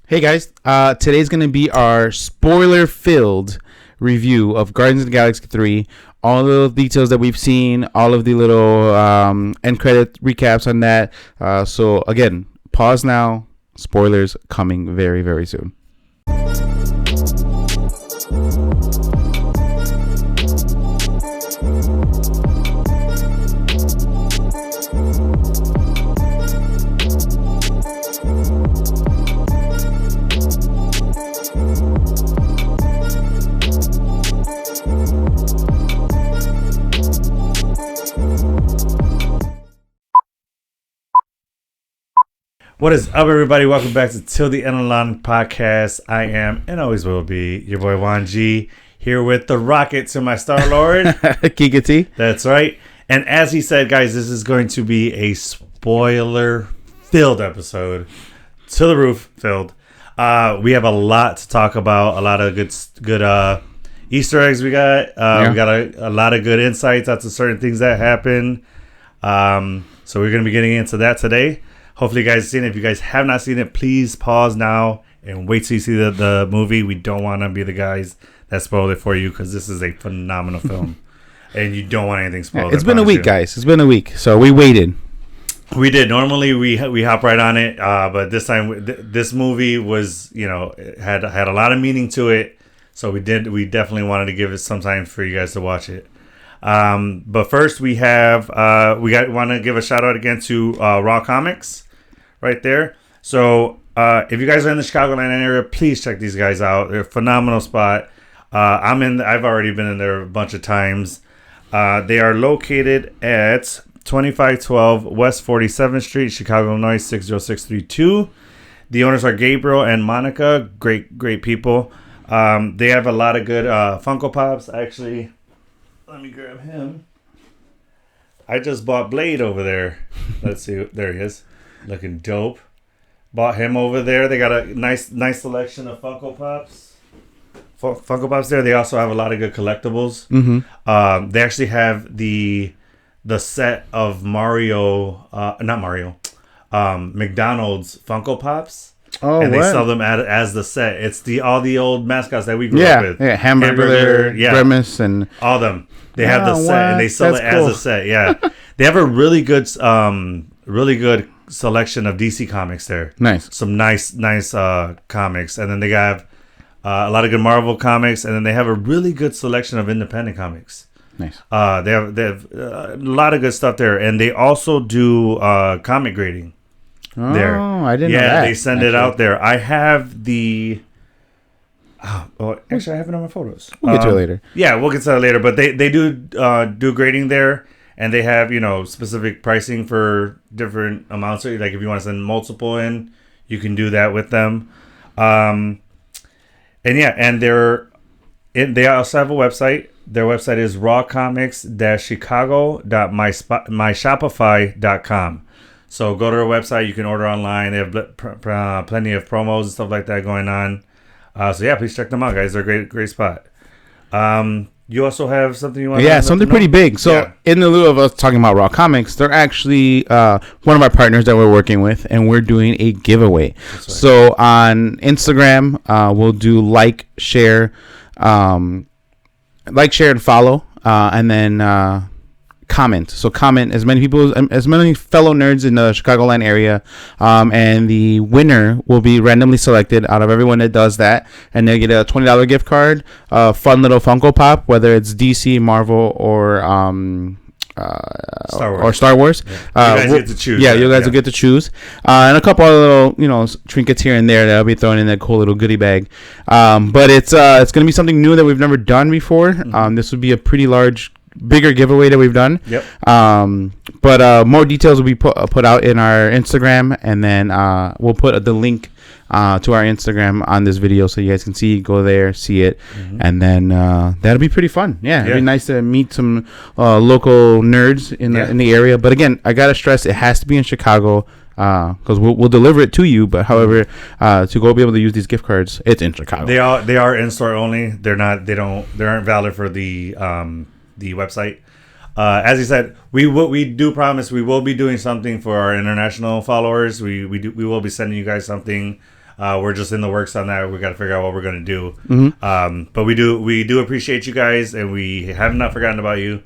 Hey guys, today's going to be our spoiler-filled review of Guardians of the Galaxy 3. All the details that we've seen, all of the little end credit recaps on that. So again, pause now. Spoilers coming very, very soon. What is up, everybody? Welcome back to Till the End of the Line podcast. I am, and always will be, your boy Juan G, here with the rocket to my Star-Lord. Kika T. That's right. And as he said, guys, this is going to be a spoiler-filled episode. To the roof filled. We have a lot to talk about, a lot of good Easter eggs we got. We got a lot of good insights onto certain things that happen. So we're going to be getting into that today. Hopefully you guys have seen it. If you guys have not seen it, please pause now and wait till you see the movie. We don't want to be the guys that spoil it for you because this is a phenomenal film. And you don't want anything spoiled. It's been a week, guys. It's been a week. So we waited. We did. Normally we hop right on it. But this time, this movie was, had a lot of meaning to it. So we definitely wanted to give it some time for you guys to watch it. But first we want to give a shout out again to Raw Comics. Right there. So if you guys are in the Chicagoland area, please check these guys out. They're a phenomenal spot. I've already been in there a bunch of times. They are located at 2512 West 47th Street, Chicago, Illinois 60632. The owners are Gabriel and Monica. Great people. They have a lot of good Funko Pops. Actually, let me grab him. I just bought Blade over there. Let's see. There he is. Looking dope. Bought him over there. They got a nice selection of Funko Pops. Funko Pops there. They also have a lot of good collectibles. Mm-hmm. They actually have the set of McDonald's Funko Pops. Oh, and they sell them as the set. It's all the old mascots that we grew up with. Yeah, Hamburger, Grimace, and all of them. They have the set and they sell it as a set. Yeah, they have a really good selection of DC comics there. Nice. Some nice comics, and then they have a lot of good Marvel comics, and then they have a really good selection of independent comics. Nice. They have a lot of good stuff there, and they also do comic grading. There. Oh, I didn't know that. Yeah, they send it out there. I have the. Actually, I have it on my photos. We'll get to it later. Yeah, we'll get to that later. But they do grading there, and they have specific pricing for different amounts. So, like if you want to send multiple in, you can do that with them. And they also have a website. Their website is rawcomics-chicago.myshopify.com. So go to their website. You can order online. They have plenty of promos and stuff like that going on. So yeah, please check them out, guys. They're a great spot. You also have something you want to Yeah, something pretty big. So in the lieu of us talking about Raw Comics, they're actually one of our partners that we're working with, and we're doing a giveaway. Right. So on Instagram, we'll do like, share, and follow, and then comment. So comment as many fellow nerds in the Chicagoland area, and the winner will be randomly selected out of everyone that does that, and they'll get a $20 gift card, a fun little Funko Pop, whether it's DC, Marvel, or Star Wars. Yeah. You guys get to choose. Yeah, you guys will get to choose, and a couple of little trinkets here and there that'll be thrown in that cool little goodie bag. But it's gonna be something new that we've never done before. Mm-hmm. This would be a pretty bigger giveaway that we've done. Yep. But more details will be put out in our Instagram, and then we'll put the link to our Instagram on this video so you guys can go there, see it, and then that'll be pretty fun. Yeah, it'd be nice to meet some local nerds in the area. But again, I gotta stress, it has to be in Chicago. Because we'll deliver it to you, but however, to go be able to use these gift cards, it's in Chicago. They are in store only. They aren't valid for the website. As you said, we do promise we will be doing something for our international followers. We will be sending you guys something We're just in the works on that. We got to figure out what we're going to do. Mm-hmm. But we do appreciate you guys, and we have not forgotten about you.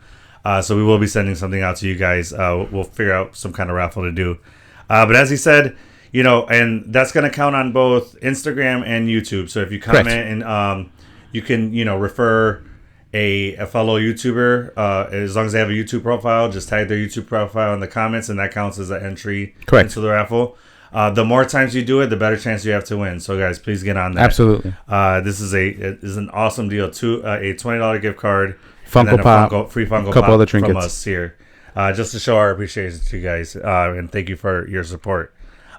So we will be sending something out to you guys. We'll figure out some kind of raffle to do. But as he said, and that's going to count on both Instagram and YouTube. So if you comment and you can, refer a fellow YouTuber, as long as they have a YouTube profile, just tag their YouTube profile in the comments, and that counts as an entry into the raffle. The more times you do it, the better chance you have to win. So guys, please get on that. Absolutely. This is an awesome deal too. A $20 gift card, free Funko Pop other trinkets from us here, just to show our appreciation to you guys, and thank you for your support.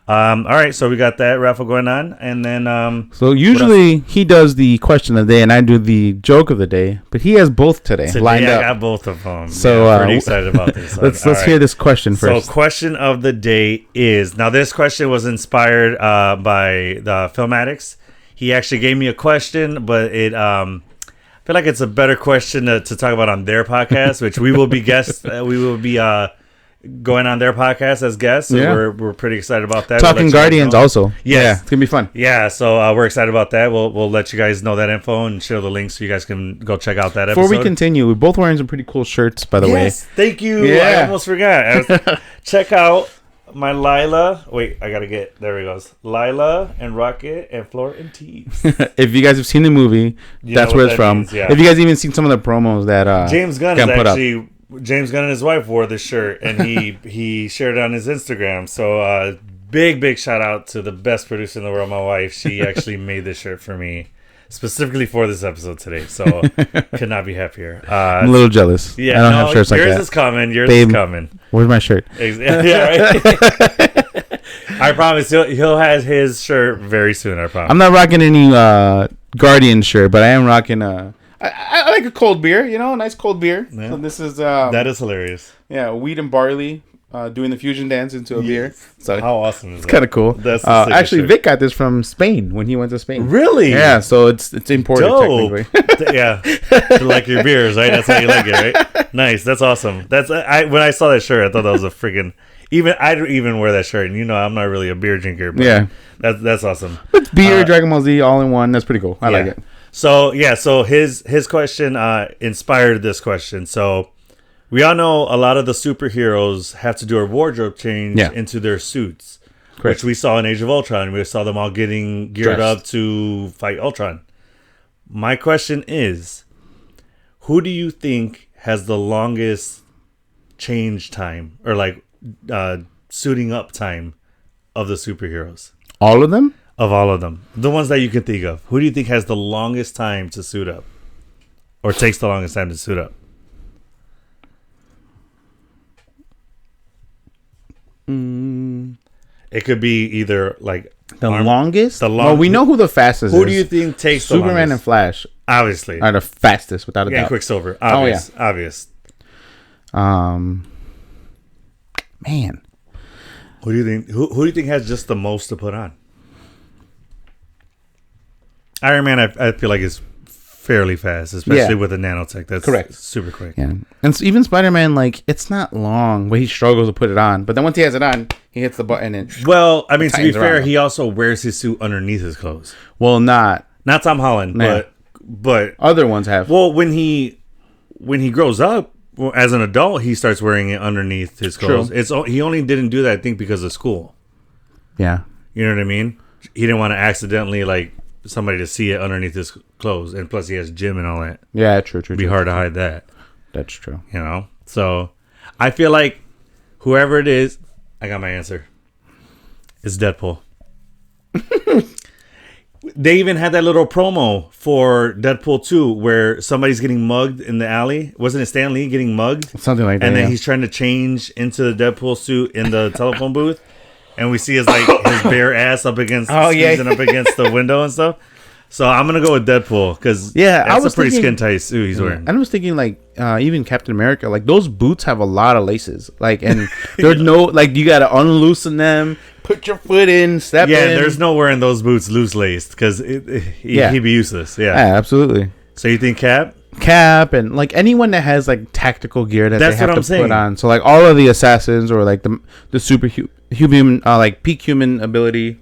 All right, so we got that raffle going on, and then so usually he does the question of the day, and I do the joke of the day, but he has both today lined up. I got both of them. So I'm pretty excited about this. let's hear this question first. So, question of the day is, now this question was inspired by the Film Addicts. He actually gave me a question, but I feel like it's a better question to talk about on their podcast, which we will be guests. We will be going on their podcast as guests. So we're pretty excited about that. Talking Guardians also. Yes. Yeah, it's gonna be fun. Yeah, so we're excited about that. We'll let you guys know that info and share the links so you guys can go check out that episode. Before we continue, we're both wearing some pretty cool shirts, by the way. Yes, thank you. Yeah. I almost forgot. Check out my Lila. Wait, I gotta get. There he goes. Lila and Rocket and Floor and Tees. If you guys have seen the movie, that's where it's from. Means, yeah. If you guys even seen some of the promos that James Gunn is actually. James Gunn and his wife wore this shirt, and he shared it on his Instagram. So big shout out to the best producer in the world, my wife. She actually made this shirt for me specifically for this episode today. So could not be happier. I'm a little jealous. Yeah, I don't have shirts like that. Yours is coming. Yours is coming. Where's my shirt? Yeah, right. I promise he'll have his shirt very soon. I promise. I'm not rocking any Guardian shirt, but I am rocking I like a cold beer, a nice cold beer. Yeah. So this is that is hilarious. Yeah, wheat and barley doing the fusion dance into a beer. So how awesome is that? It's kind of cool. That's actually Vic got this from Spain when he went to Spain. Really? Yeah, so it's imported. Dope. Technically. Yeah, to like your beers, right? That's how you like it, right? Nice. That's awesome. That's when I saw that shirt, I thought that was a freaking. I'd even wear that shirt, and I'm not really a beer drinker. But yeah, that's awesome. It's beer, Dragon Ball Z, all in one. That's pretty cool. I like it. So his question inspired this question. So we all know a lot of the superheroes have to do a wardrobe change into their suits, which we saw in Age of Ultron. We saw them all getting geared up to fight Ultron. My question is, who do you think has the longest change time or suiting up time of the superheroes? All of them? Of all of them. The ones that you can think of. Who do you think has the longest time to suit up? Or takes the longest time to suit up? It could be either the longest? Well, we know who the fastest is. Who do you think takes the longest? Superman and Flash. Obviously. Are the fastest, without a doubt. And Quicksilver. Obvious. Obvious. Man. Who do you think? Who do you think has just the most to put on? Iron Man, I feel like is fairly fast, especially with the nanotech. That's correct. Super quick. Yeah, and so even Spider-Man, it's not long, but he struggles to put it on. But then once he has it on, he hits the button and. Well, I mean, to be fair, he also wears his suit underneath his clothes. Well, not Tom Holland, but other ones have. Well, when he grows up. Well, as an adult, he starts wearing it underneath his clothes. True. He only didn't do that, I think, because of school. Yeah. You know what I mean? He didn't want to accidentally, somebody to see it underneath his clothes. And plus, he has gym and all that. Yeah, true. It'd be hard to hide that. That's true. So, I feel like whoever it is, I got my answer. It's Deadpool. They even had that little promo for Deadpool 2 where somebody's getting mugged in the alley. Wasn't it Stan Lee getting mugged? Something like that. And then he's trying to change into the Deadpool suit in the telephone booth. And we see his bare ass up against up against the window and stuff. So I'm going to go with Deadpool because that's a pretty skin tight suit he's wearing. And I was thinking even Captain America, those boots have a lot of laces. And there's no, you got to unloosen them, put your foot in, step in. Yeah, there's no wearing those boots loose laced because he'd be useless. Yeah, absolutely. So you think Cap and anyone that has tactical gear that they have to put on. So all of the assassins or the superhuman peak human ability.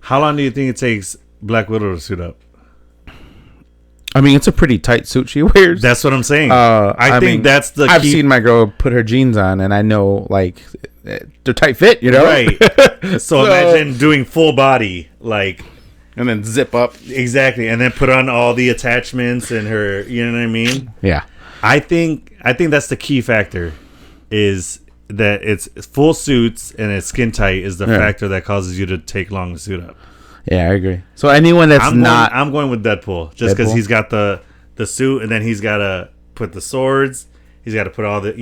How long do you think it takes Black Widow to suit up? I mean, it's a pretty tight suit she wears. That's what I'm saying. I think that's the I've seen my girl put her jeans on, and I know, like, they're tight fit, you know? Right. So imagine doing full body, like... And then zip up. Exactly. And then put on all the attachments and her, you know what I mean? Yeah. I think that's the key factor, is that it's full suits and it's skin tight is the factor that causes you to take long to suit up. Yeah, I agree. So anyone that's I'm going with Deadpool just because he's got the suit, and then he's got to put the swords. He's got to put all the,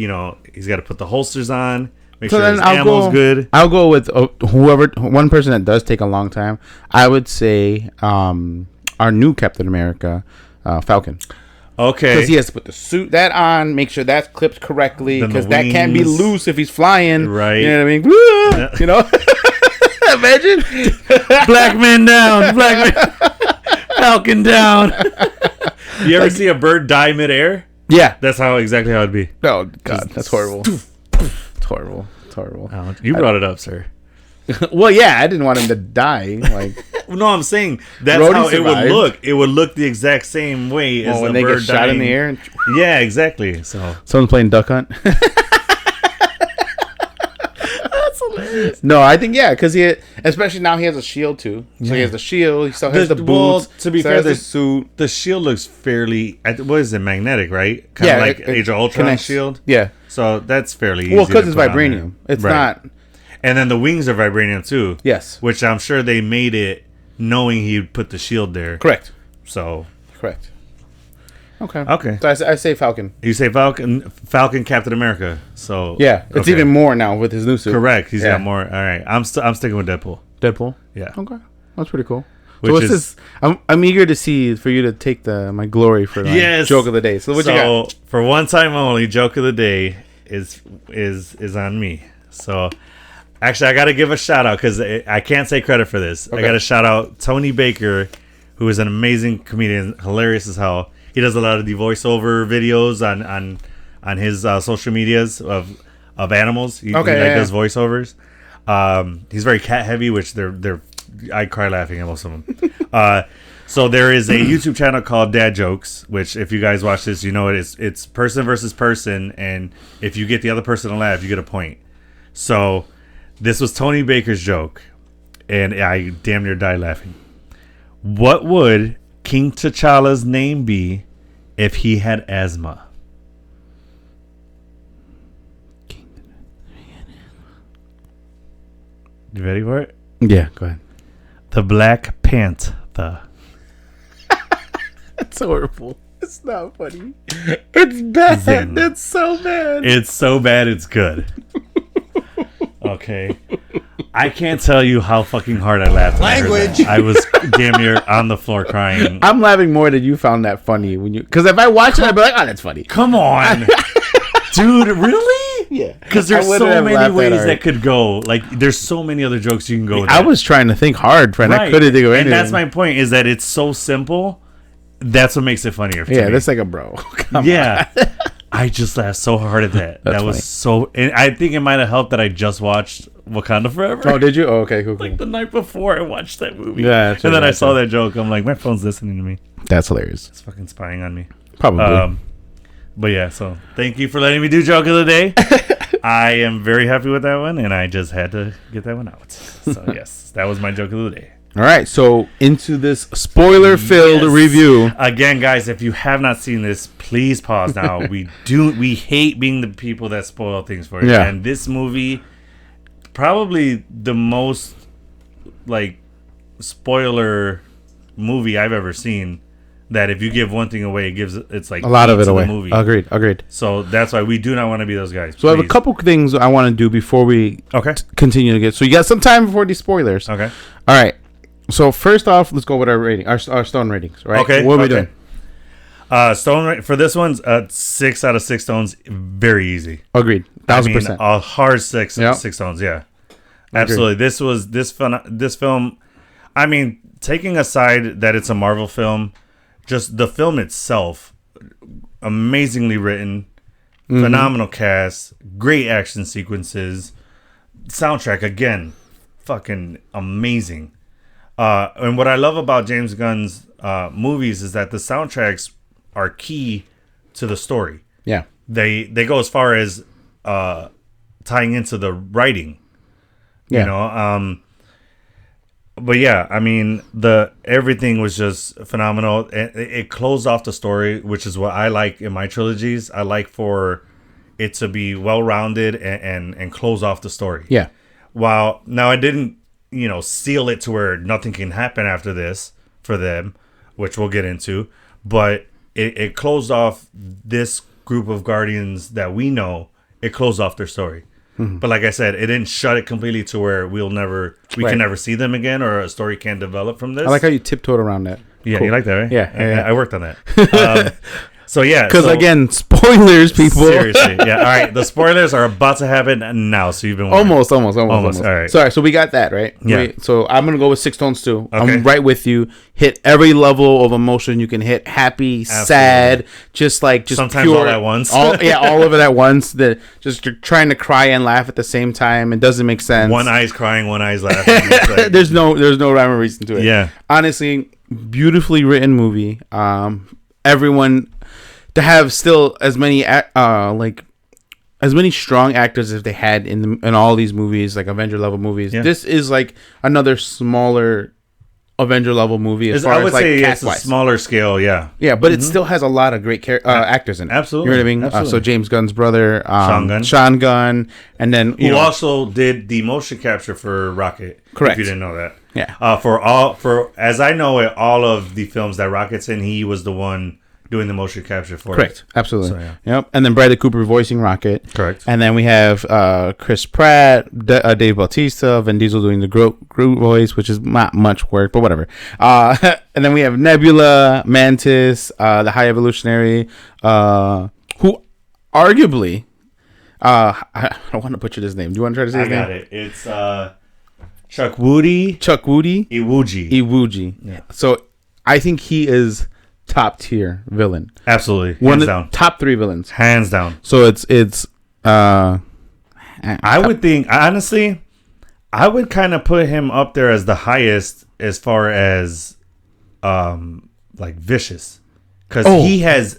he's got to put the holsters on. Make sure his ammo's good. I'll go with one person that does take a long time. I would say our new Captain America, Falcon. Okay. Because he has to put the suit on, make sure that's clipped correctly, because that can't be loose if he's flying. Right. You know what I mean? You know? Imagine. Black man down. Falcon down. You ever see a bird die midair? Yeah. That's exactly how it'd be. Oh, God. That's horrible. It's horrible. You brought it up, sir. Well, yeah. I didn't want him to die. Like, no, I'm saying that's how it would look. It would look the exact same way as when the they bird get shot dying. in the air. Yeah, exactly. So someone's playing Duck Hunt. Hilarious. No, I think because especially now he has a shield too. So he has the shield. He still has the boots. Well, to be fair, the suit, the shield looks fairly. What is it? Magnetic, right? Kind of like Age of Ultron shield. Yeah. So that's fairly easy. Well, because it's vibranium. It's not. And then the wings are vibranium too. Yes. Which I'm sure they made it knowing he'd put the shield there. Correct. So. Correct. Okay. So I say Falcon. You say Falcon, Captain America. So yeah, it's even more now with his new suit. Correct. He's got more. All right. I'm sticking with Deadpool. Deadpool. Yeah. Okay. That's pretty cool. So what's this? I'm eager to see for you to take my glory for my joke of the day. So what you got? For one time only, joke of the day is on me. So actually, I got to give a shout out because I can't say credit for this. Okay. I got to shout out Tony Baker, who is an amazing comedian, hilarious as hell. He does a lot of the voiceover videos on his social medias of animals. He does voiceovers. He's very cat heavy, which I cry laughing at most of them. So there is a YouTube channel called Dad Jokes, which if you guys watch this, you know it's person versus person, and if you get the other person to laugh, you get a point. So this was Tony Baker's joke, and I damn near died laughing. What would King T'Challa's name be if he had asthma? You ready for it? Yeah, go ahead. The Black Panther. That's horrible. It's not funny. It's bad. Zen. It's so bad. It's so bad it's good. Okay. I can't tell you how fucking hard I laughed. Language. I was damn near on the floor crying. I'm laughing more that you found that funny because if I watch it, I'd be like, "Oh, that's funny." Come on, dude. Really? Yeah. Because there's so many ways that could go. Like, there's so many other jokes you can go with. I was trying to think hard, friend. Right. I couldn't think of anything. And that's my point. Is that it's so simple. That's what makes it funnier. Yeah, that's like a bro. Yeah. I just laughed so hard at that. That was funny. So. And I think it might have helped that I just watched Wakanda Forever. Oh, did you? Oh, okay, cool. Like the night before I watched that movie. Yeah, and then I saw that joke. I'm like, my phone's listening to me. That's hilarious. It's fucking spying on me. Probably. But yeah, so thank you for letting me do joke of the day. I am very happy with that one, and I just had to get that one out. So yes, that was my joke of the day. All right, so into this spoiler-filled review. Again, guys, if you have not seen this, please pause now. We hate being the people that spoil things for you. Yeah. And this movie, probably the most like spoiler movie I've ever seen. That if you give one thing away, it's like a lot of it away. Movie. Agreed. So that's why we do not want to be those guys. So I have a couple things I want to do before we continue to get. So you got some time before these spoilers. Okay. All right. So first off, let's go with our rating, our stone ratings. Right. Okay. What are we doing? Stone for this one's 6 out of 6 stones. Very easy. Agreed. 1000%. A hard 6 stones. Yeah. Absolutely. Agreed. This film. I mean, taking aside that it's a Marvel film. Just the film itself, amazingly written, phenomenal cast, great action sequences, soundtrack again, fucking amazing. And what I love about James Gunn's movies is that the soundtracks are key to the story. Yeah. They go as far as tying into the writing. You know, but yeah, I mean, everything was just phenomenal. It closed off the story, which is what I like in my trilogies. I like for it to be well-rounded and close off the story. Yeah. While now I didn't, seal it to where nothing can happen after this for them, which we'll get into, but it closed off this group of Guardians that we know. It closed off their story. But like I said, it didn't shut it completely to where we can never see them again, or a story can't develop from this. I like how you tiptoed around that. Yeah, cool. You like that, right? Yeah. I worked on that. So yeah, because again, spoilers, people. Seriously, yeah. All right, the spoilers are about to happen now, so you've been warned. Almost. All right. Sorry, so we got that right. Yeah. So I'm gonna go with Six Tones too. Okay. I'm right with you. Hit every level of emotion you can hit. Happy, sad, just sometimes pure, all at once. all of it at once. That just you're trying to cry and laugh at the same time. It doesn't make sense. One eye's crying, one eye's laughing. There's no rhyme or reason to it. Yeah. Honestly, beautifully written movie. Everyone. To have still as many strong actors as they had in all these movies, like Avenger level movies. Yeah. This is like another smaller Avenger level movie as far I would as like say cast it's a smaller scale, yeah. Yeah, but it still has a lot of great actors in it. Absolutely. You know what I mean? Absolutely. So James Gunn's brother, Sean Gunn, and then who also did the motion capture for Rocket. Correct. If you didn't know that. Yeah. For as I know it, all of the films that Rocket's in, he was the one doing the motion capture for Correct. it. Absolutely. So, yeah. Yep. And then Bradley Cooper voicing Rocket. Correct. And then we have Chris Pratt, Dave Bautista, Vin Diesel doing the Groot voice, which is not much work, but whatever. And then we have Nebula, Mantis, the High Evolutionary, who arguably, I don't want to butcher his name. Do you want to try to say his name? I got it. It's Chukwudi Iwuji. Yeah. So I think he is top tier villain. Absolutely. One Hands of down. Top 3 villains. Hands down. So it's I would think, honestly, I would kind of put him up there as the highest as far as like vicious, because he has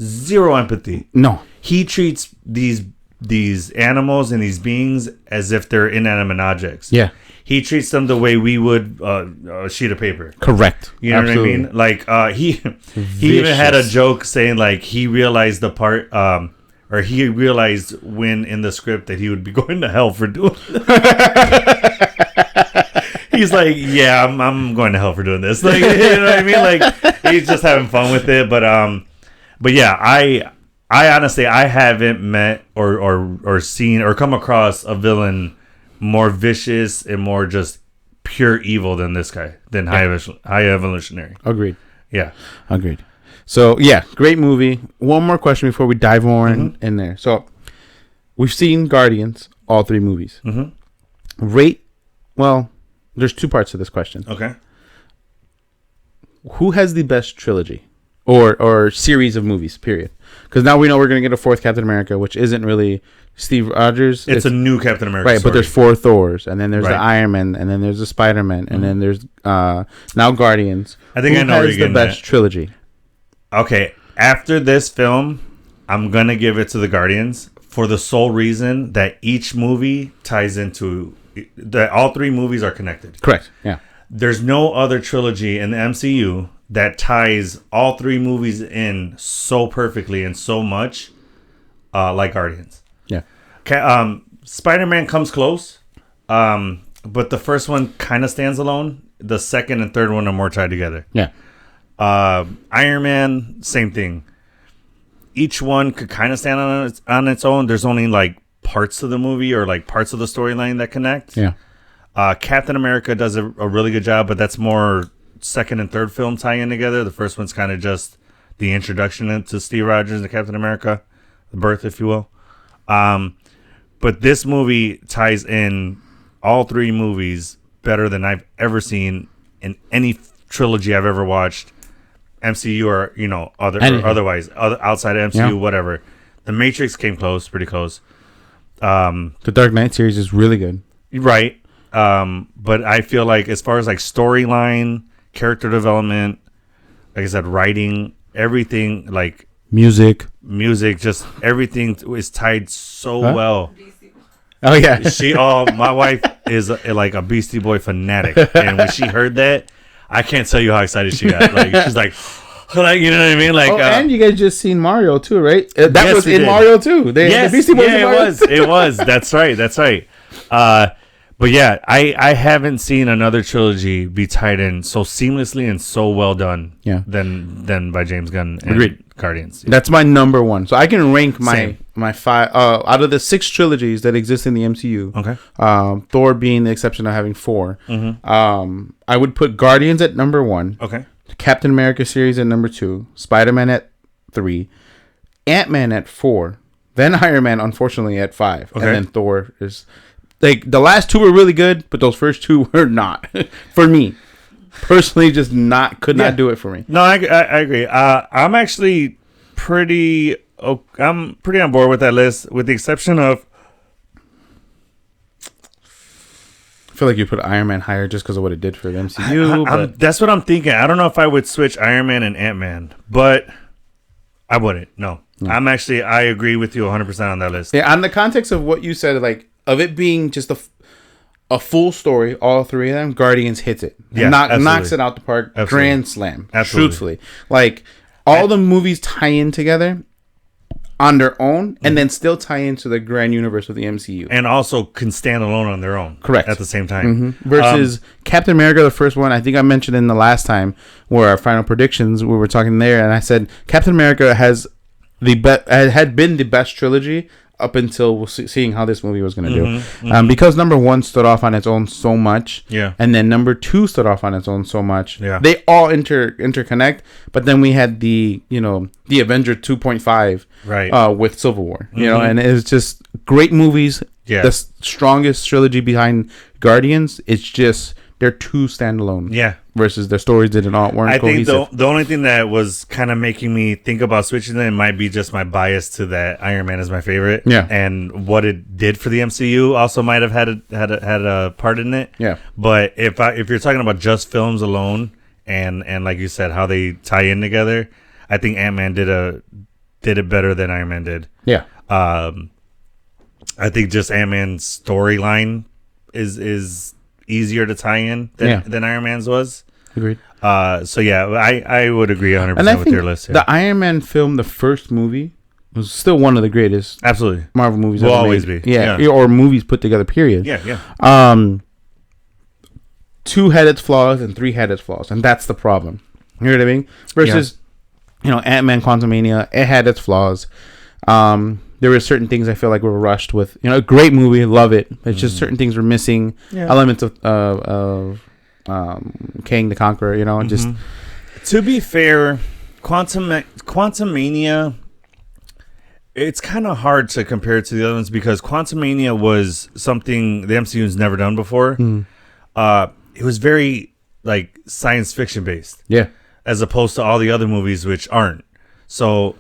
zero empathy. No, he treats these animals and these beings as if they're inanimate objects. Yeah. He treats them the way we would a sheet of paper. Correct. You know Absolutely. what I mean? Like he even had a joke saying like he realized the part or he realized when in the script that he would be going to hell for doing He's like, yeah, I'm going to hell for doing this. Like, you know what I mean? Like he's just having fun with it. But yeah, I honestly I haven't met or seen or come across a villain more vicious and more just pure evil than this guy, than High Evolutionary. Agreed. Yeah. Agreed. So, yeah, great movie. One more question before we dive more in there. So, we've seen Guardians, all 3 movies. Well, there's 2 parts to this question. Okay. Who has the best trilogy or series of movies, period? Because now we know we're going to get a 4th Captain America, which isn't really Steve Rogers. It's a new Captain America. Right, story. but there's 4 Thors, and then there's the Iron Man, and then there's the Spider-Man, and then there's now Guardians. I think I know where you're getting the best trilogy. Okay, after this film, I'm going to give it to the Guardians for the sole reason that each movie ties into... that all 3 movies are connected. Correct, yeah. There's no other trilogy in the MCU that ties all 3 movies in so perfectly and so much like Guardians. Yeah. Spider-Man comes close, but the first one kind of stands alone. The second and third one are more tied together. Yeah. Iron Man, same thing. Each one could kind of stand on its own. There's only like parts of the movie or like parts of the storyline that connect. Yeah. Captain America does a really good job, but that's more second and third film tying together. The first one's kind of just the introduction to Steve Rogers and Captain America, the birth, if you will. But this movie ties in all 3 movies better than I've ever seen in any trilogy I've ever watched, MCU or or otherwise, outside of MCU, whatever. The Matrix came close, pretty close. The Dark Knight series is really good. Right. But I feel like as far as like storyline, character development, like I said, writing, everything, like music, just everything is tied so well. Oh yeah, my wife is like a Beastie Boy fanatic, and when she heard that, I can't tell you how excited she got. Like she's like, you know what I mean? Like, and you guys just seen Mario too, right? That was in Mario too. The Beastie Boys. Yeah, it was. That's right. But yeah, I haven't seen another trilogy be tied in so seamlessly and so well done. Yeah. Than by James Gunn and Agreed. Guardians. Yeah. That's my number one. So I can rank my 5 out of the 6 trilogies that exist in the MCU. Okay. Thor being the exception of having 4. Mm-hmm. I would put Guardians at number 1. Okay. Captain America series at number 2. Spider-Man at 3. Ant-Man at 4. Then Iron Man, unfortunately, at 5. Okay. And then Thor is... Like, the last 2 were really good, but those first 2 were not. For me. Personally, just could not do it for me. No, I agree. I'm actually pretty on board with that list, with the exception of... I feel like you put Iron Man higher just because of what it did for the MCU. That's what I'm thinking. I don't know if I would switch Iron Man and Ant-Man, but I wouldn't. No. I agree with you 100% on that list. Yeah, on the context of what you said, like, of it being just a full story, all 3 of them, Guardians hits it. Yeah, knocks it out the park. Absolutely. Grand slam. Absolutely. Truthfully. Like, all the movies tie in together on their own, and then still tie into the grand universe of the MCU. And also can stand alone on their own. Correct. At the same time. Mm-hmm. Versus Captain America, the first one, I think I mentioned in the last time, where our final predictions, we were talking there, and I said Captain America had been the best trilogy up until seeing how this movie was going to do. Mm-hmm. Because number 1 stood off on its own so much. Yeah. And then number 2 stood off on its own so much. Yeah. They all interconnect. But then we had the Avenger 2.5 right. With Civil War. You know, and it's just great movies. Yeah. The strongest trilogy behind Guardians. It's just they're 2 standalone. Yeah. Versus their stories weren't cohesive. I think the only thing that was kind of making me think about switching them might be just my bias to that Iron Man is my favorite. Yeah. And what it did for the MCU also might have had a part in it. Yeah. But if you're talking about just films alone and like you said, how they tie in together, I think Ant-Man did it better than Iron Man did. Yeah. I think just Ant-Man's storyline is easier to tie in than Iron Man's was. Agreed. So yeah, I would agree 100% with your list. Yeah. The Iron Man film, the first movie, was still one of the greatest. Absolutely. Marvel movies. Will always be. Yeah. Or movies put together. Period. Yeah. 2 had its flaws and 3 had its flaws, and that's the problem. You know what I mean? Versus, Ant-Man Quantumania, it had its flaws. There were certain things I feel like were rushed with. A great movie, love it. It's just certain things were missing. Yeah. Elements of King the Conqueror. Just to be fair, Quantumania. It's kind of hard to compare it to the other ones because Quantumania was something the MCU's never done before. It was very like science fiction based. Yeah. As opposed to all the other movies which aren't. So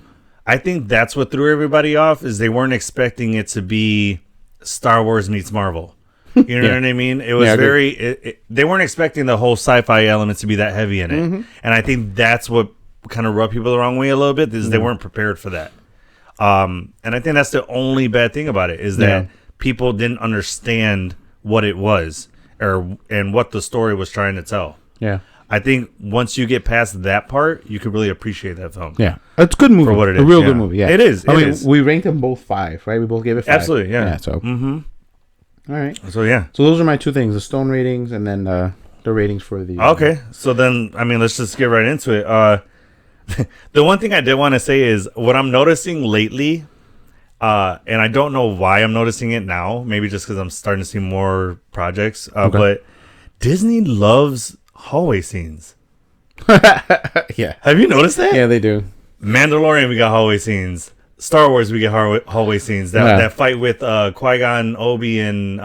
I think that's what threw everybody off is they weren't expecting it to be Star Wars meets Marvel. You know what I mean? It was they weren't expecting the whole sci-fi element to be that heavy in it. And I think that's what kind of rubbed people the wrong way a little bit is they weren't prepared for that. And I think that's the only bad thing about it is that people didn't understand what it was and what the story was trying to tell. Yeah. I think once you get past that part, you could really appreciate that film. Yeah. It's a good movie. For what it is. A real good movie, yeah. It is. We ranked them both 5, right? We both gave it 5. Absolutely, yeah. So. All right. So, yeah. So, those are my 2 things, the Stone ratings and then the ratings for the... Okay. So, then, let's just get right into it. The one thing I did want to say is what I'm noticing lately, and I don't know why I'm noticing it now, maybe just because I'm starting to see more projects, but Disney loves hallway scenes. Yeah. Have you noticed that? Yeah, they do. Mandalorian, we got hallway scenes. Star Wars, we get hallway scenes. That fight with Qui-Gon, Obi, and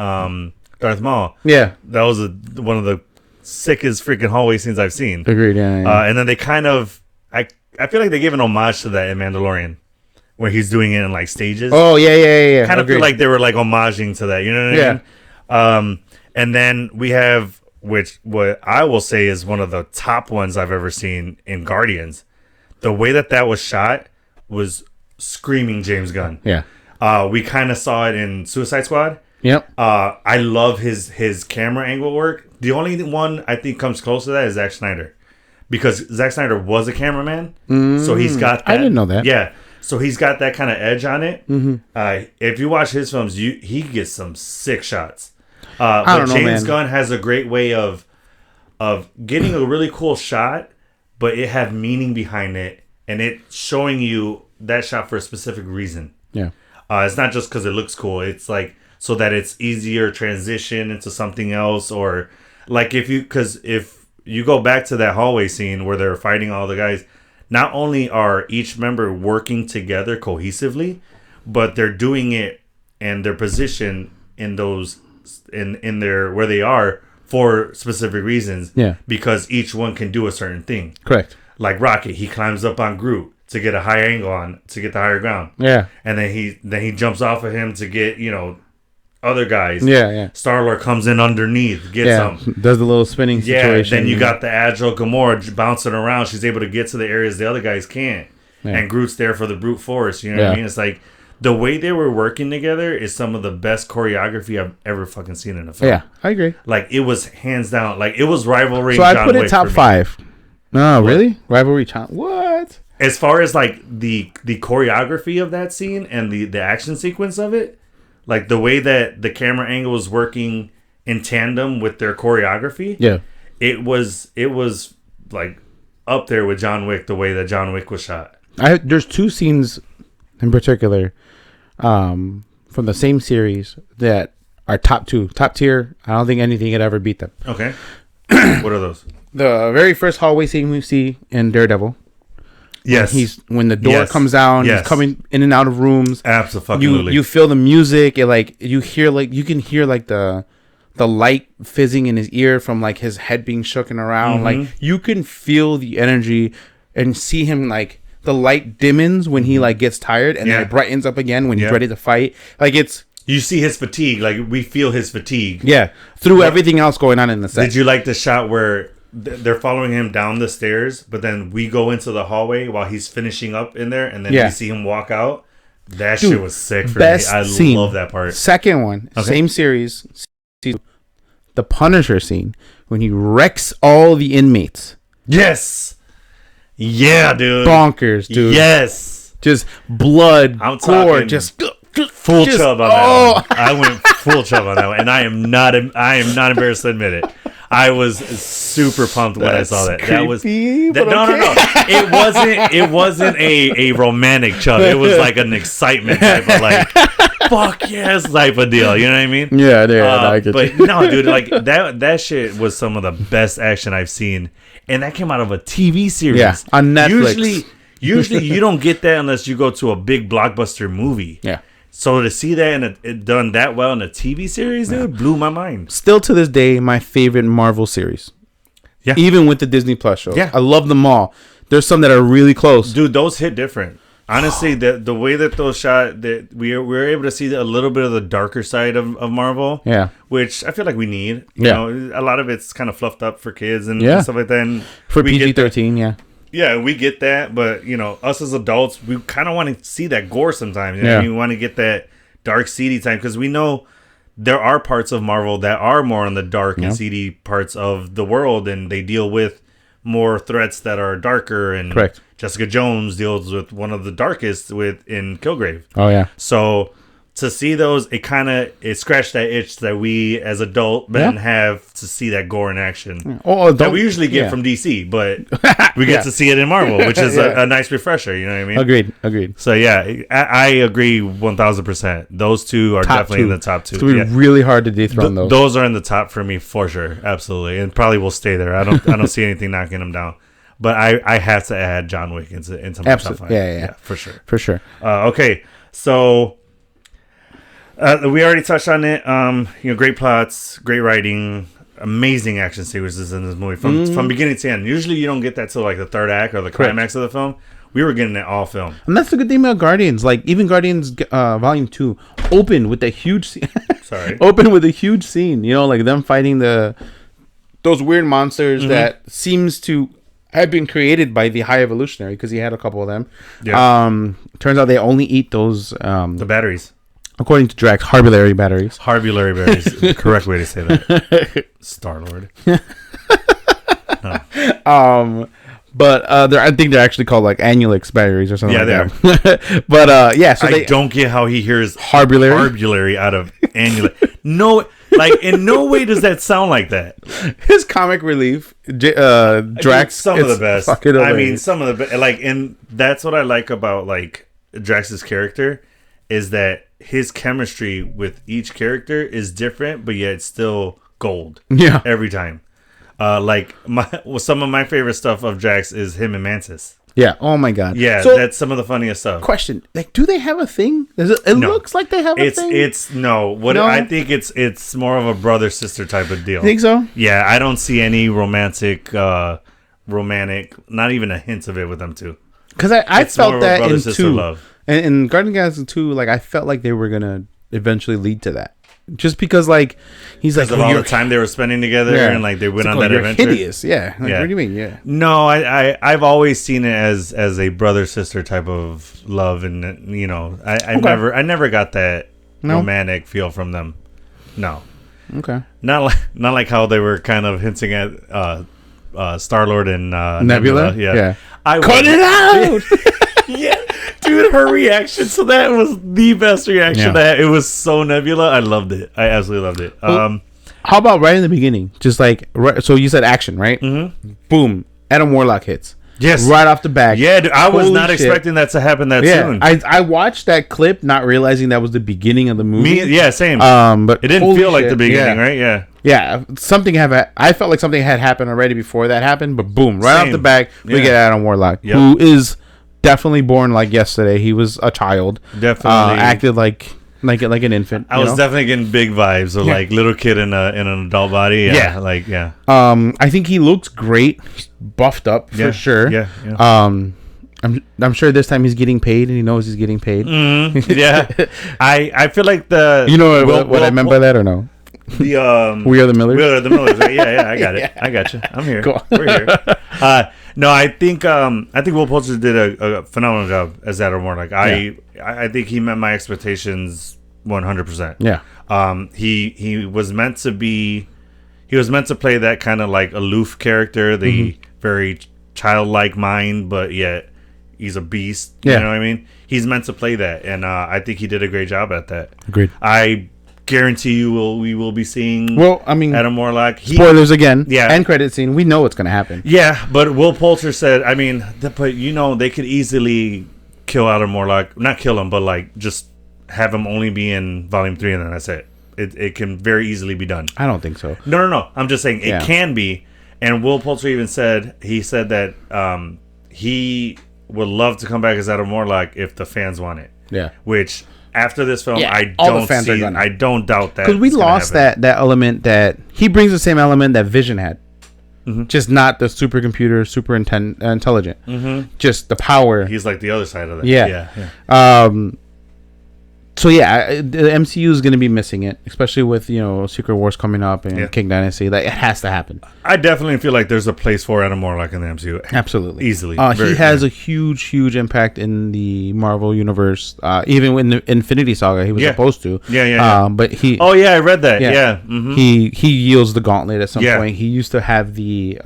Darth Maul. Yeah. That was one of the sickest freaking hallway scenes I've seen. Agreed, yeah. And then they kind of... I feel like they gave an homage to that in Mandalorian, where he's doing it in like stages. Oh, yeah. Kind of feel like they were like homaging to that. You know what I mean? And then we have, which what I will say is one of the top ones I've ever seen in Guardians. The way that was shot was screaming James Gunn. Yeah. We kind of saw it in Suicide Squad. Yep. I love his camera angle work. The only one I think comes close to that is Zack Snyder, because Zack Snyder was a cameraman, so he's got that. I didn't know that. Yeah, so he's got that kind of edge on it. Mm-hmm. If you watch his films, he gets some sick shots. But James Gunn has a great way of getting a really cool shot, but it have meaning behind it, and it showing you that shot for a specific reason. Yeah. It's not just because it looks cool. It's like so that it's easier transition into something else, or like if you go back to that hallway scene where they're fighting all the guys, not only are each member working together cohesively, but they're doing it and their position in those in their where they are for specific reasons. Yeah. Because each one can do a certain thing. Correct. Like Rocket, he climbs up on Groot to get a higher angle on to get the higher ground. Yeah. And then he jumps off of him to get, other guys. Yeah. Star-Lord comes in underneath, gets some. Does the little spinning situation. Then you got the agile Gamora bouncing around. She's able to get to the areas the other guys can't. Yeah. And Groot's there for the brute force. You know what I mean? It's like the way they were working together is some of the best choreography I've ever fucking seen in a film. Yeah, I agree. Like, it was hands down. Like, it was rivalry. So I put it top 5. No, really? Rivalry. What? As far as like the choreography of that scene and the action sequence of it, like the way that the camera angle was working in tandem with their choreography, it was like up there with John Wick. The way that John Wick was shot. There's 2 scenes in particular from the same series that are top tier. I don't think anything could ever beat them. Okay, what are those? The very first hallway scene we see in Daredevil. Yes, when the door comes down, he's coming in and out of rooms. Absolutely, you feel the music. It like you can hear like the light fizzing in his ear from like his head being shooken around. Mm-hmm. Like you can feel the energy and see him like the light dimmens when he like gets tired and then it brightens up again when he's ready to fight. Like you see his fatigue. Like we feel his fatigue. Yeah, through everything else going on in the set. Did you like the shot where they're following him down the stairs, but then we go into the hallway while he's finishing up in there, and then we see him walk out? That shit was sick for me. I love that part. Second one, same series, the Punisher scene when he wrecks all the inmates. Yes. Yeah, dude. Bonkers, dude. Yes. Just blood, gore, just full chub on that one. I went full chub on that one, and I am not embarrassed to admit it. I was super pumped when I saw that. Creepy, that was no. It wasn't a romantic chub. It was like an excitement type of like fuck yes type of deal. You know what I mean? Yeah, I get but you. No, dude, like that shit was some of the best action I've seen, and that came out of a TV series. Yeah, on Netflix. Usually you don't get that unless you go to a big blockbuster movie. Yeah. So to see that and it done that well in a TV series, dude, blew my mind. Still to this day, my favorite Marvel series. Yeah. Even with the Disney Plus shows. Yeah. I love them all. There's some that are really close. Dude, those hit different. Honestly, the way that those shot, that we were able to see a little bit of the darker side of Marvel. Yeah. Which I feel like we need. You know, a lot of it's kind of fluffed up for kids and stuff like that. And for PG-13, Yeah, we get that, but us as adults, we kind of want to see that gore sometimes. You know what I mean? We want to get that dark, seedy time because we know there are parts of Marvel that are more on the dark and seedy parts of the world, and they deal with more threats that are darker. And correct. Jessica Jones deals with one of the darkest in Kilgrave. Oh yeah. So to see those, it scratched that itch that we as adult men have to see that gore in action. That we usually get from DC, but we get to see it in Marvel, which is a nice refresher. You know what I mean? Agreed. So yeah, I agree 1000%. Those two are definitely in the top 2. It's gonna be really hard to dethrone those. Those are in the top for me for sure, absolutely, and probably will stay there. I don't see anything knocking them down. But I have to add John Wick into my top 5. Yeah, for sure. Okay, so. We already touched on it. Great plots, great writing, amazing action sequences in this movie from beginning to end. Usually, you don't get that till like the third act or the climax of the film, we were getting it all film. And that's the good thing about Guardians. Like, even Guardians Volume 2 opened with a huge scene. Opened with a huge scene. You know, like them fighting those weird monsters that seems to have been created by the High Evolutionary, because he had a couple of them. Yeah. Turns out they only eat those... the batteries. According to Drax, Harbulary batteries. Harbulary batteries. The correct way to say that. Star-Lord. But I think they're actually called like Annulix batteries or something. Yeah, like that. But yeah, so I don't get how he hears Harbulary out of Annulix. No, like in no way does that sound like that. His comic relief, Drax. Some of the best. I mean, some of the best. Like, and that's what I like about like Drax's character, is that his chemistry with each character is different, but yet it's still gold. Yeah, every time. Like some of my favorite stuff of Drax is him and Mantis. Yeah. Oh my god. Yeah, so, that's some of the funniest stuff. Question: like, do they have a thing? It no. looks like they have a thing. I think it's more of a brother sister type of deal. Think so? Yeah, I don't see any romantic, not even a hint of it with them two. Because I felt that in 2, love. And in Guardians of the Galaxy 2, like I felt like they were gonna eventually lead to that. Just because, like, he's like, of all the time they were spending together, and like they went on that adventure. Hideous, yeah. Like, what do you mean? Yeah. No, I've always seen it as a brother sister type of love, and you know, I never got that romantic feel from them. No. Okay. Not like how they were kind of hinting at Star-Lord and Nebula. Yeah. Cut it out. Yeah. Dude, her reaction to that was the best reaction. Yeah. It was so Nebula. I loved it. I absolutely loved it. How about right in the beginning? Just like, so you said action, right? Mm-hmm. Boom. Adam Warlock hits. Yes. Right off the bat. Yeah, dude, I was not expecting that to happen that soon. I watched that clip not realizing that was the beginning of the movie. Same. But it didn't feel like the beginning, right? Yeah. Yeah, I felt like something had happened already before that happened, but boom, right off the bat, we get Adam Warlock, who is definitely born like yesterday. He was a child. Definitely acted like an infant. I was definitely getting big vibes of like little kid in an adult body. Yeah. I think he looks great. He's buffed up for sure. Yeah. I'm sure this time he's getting paid, and he knows he's getting paid. Mm-hmm. Yeah. I feel like what I meant by that or no? We are the Millers. We are the Millers. Right? Yeah. I got it. I got you. I'm here. Cool. We're here. No, I think Will Poulter did a phenomenal job as Adam Warlock. I think he met my expectations 100%. Yeah. He was meant to be. He was meant to play that kind of like aloof character, the very childlike mind, but yet he's a beast. You know what I mean? He's meant to play that, and I think he did a great job at that. Agreed. I guarantee we will be seeing Adam Warlock. Spoilers again. Yeah. End credit scene. We know what's going to happen. Yeah, but Will Poulter said, I mean, they could easily kill Adam Warlock. Not kill him, but like just have him only be in Volume 3 and then that's it. It can very easily be done. I don't think so. No. I'm just saying it can be. And Will Poulter even said, that he would love to come back as Adam Warlock if the fans want it. Yeah. Which... After this film, I don't doubt that. Because we lost that element that he brings the same element that Vision had. Mm-hmm. Just not the supercomputer, super intelligent. Mm-hmm. Just the power. He's like the other side of that. Yeah. So the MCU is going to be missing it, especially with Secret Wars coming up and King Dynasty. Like, it has to happen. I definitely feel like there's a place for Adam Warlock in the MCU. Absolutely, easily. He has a huge impact in the Marvel universe. Even in the Infinity Saga, he was supposed to. Yeah. But he. Oh yeah, I read that. Yeah. Mm-hmm. He yields the gauntlet at some point. He used to have the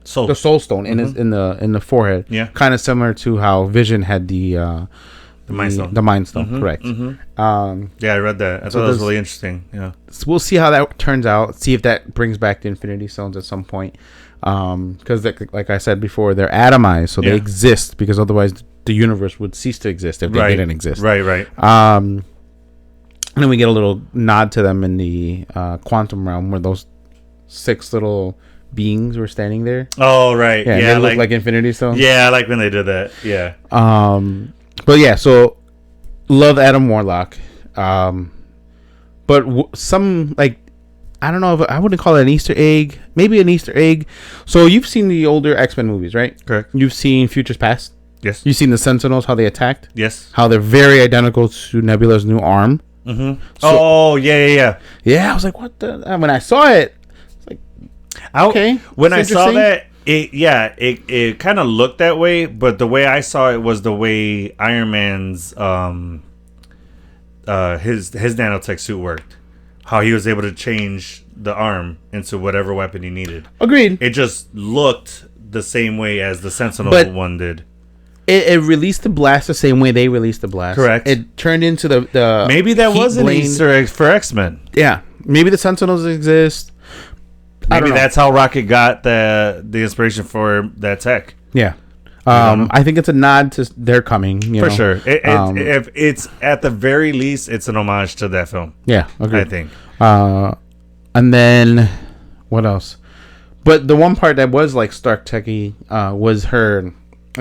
Soul Stone in the forehead. Yeah. Kind of similar to how Vision had the Mind Stone, correct. Mm-hmm. I read that. I thought that was really interesting. Yeah. So we'll see how that turns out. See if that brings back the Infinity Stones at some point. Because, like I said before, they're atomized, so they exist. Because otherwise, the universe would cease to exist if they didn't exist. Right. And then we get a little nod to them in the quantum realm, where those 6 little beings were standing there. Oh, right. Yeah. They look like Infinity Stones. Yeah, I like when they did that. Yeah. But yeah, so love Adam Warlock, but some I don't know if I wouldn't call it an Easter egg. Maybe an Easter egg. So you've seen the older X-Men movies, right? Correct. You've seen Futures Past. Yes. You've seen the Sentinels, how they attacked. Yes. How they're very identical to Nebula's new arm. Mm-hmm. So, yeah. Yeah, I was like, what the? When I saw it, it's like, okay. When I saw that, it kind of looked that way, but the way I saw it was the way Iron Man's his nanotech suit worked. How he was able to change the arm into whatever weapon he needed. Agreed. It just looked the same way as the Sentinel one did. It released the blast the same way they released the blast. Correct. It turned into the maybe that was an Easter egg for X-Men. Yeah. Maybe the Sentinels exist. Maybe that's how Rocket got the inspiration for that tech. Yeah. I think it's a nod to their coming. For sure. If it's at the very least, it's an homage to that film. Yeah. Okay. I think. And then what else? But the one part that was like Stark techy was the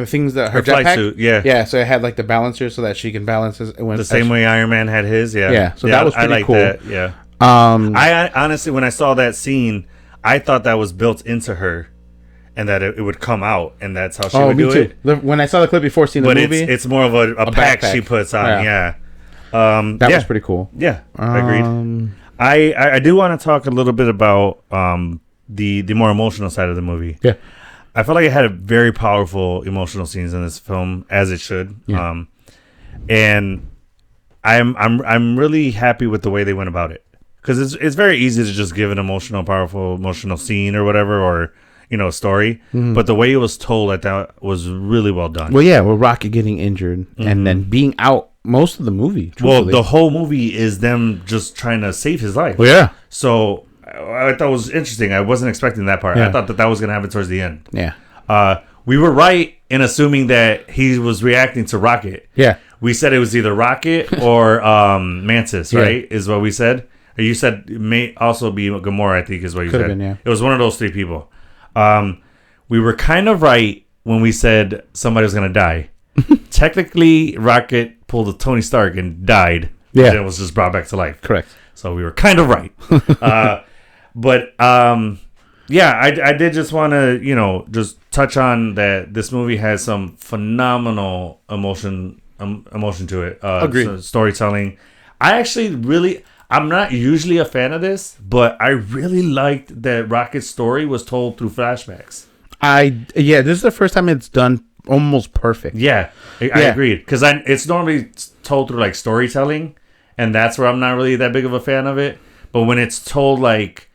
things that her flight jetpack suit, yeah. So it had like the balancer so that she can balance the same way Iron Man had his, yeah. Yeah, so that was pretty cool. That, yeah. I honestly, when I saw that scene, I thought that was built into her, and that it would come out, and that's how she would do it. When I saw the clip before seeing the movie, it's more of a pack she puts on. Yeah. That was pretty cool. Yeah, agreed. I do want to talk a little bit about the more emotional side of the movie. Yeah. I felt like it had a very powerful emotional scenes in this film, as it should. Yeah. And I'm really happy with the way they went about it, because it's very easy to just give an powerful emotional scene or whatever, or story. Mm-hmm. But the way it was told, I thought was really well done. Well, yeah, with Rocket getting injured and then being out most of the movie. Truthfully. Well, the whole movie is them just trying to save his life. Well, yeah. So I thought it was interesting. I wasn't expecting that part. Yeah. I thought that was going to happen towards the end. Yeah. We were right in assuming that he was reacting to Rocket. Yeah. We said it was either Rocket or Mantis, right? Is what we said. Or you said it may also be Gamora, I think is what you said. Been, yeah. It was one of those three people. We were kind of right when we said somebody was going to die. Technically, Rocket pulled a Tony Stark and died. Yeah. And it was just brought back to life. Correct. So we were kind of right. But I did just want to, just touch on that this movie has some phenomenal emotion to it. Agreed. Storytelling. I'm not usually a fan of this, but I really liked that Rocket's story was told through flashbacks. This is the first time it's done almost perfect. Yeah, I agreed. Because it's normally told through like storytelling, and that's where I'm not really that big of a fan of it. But when it's told like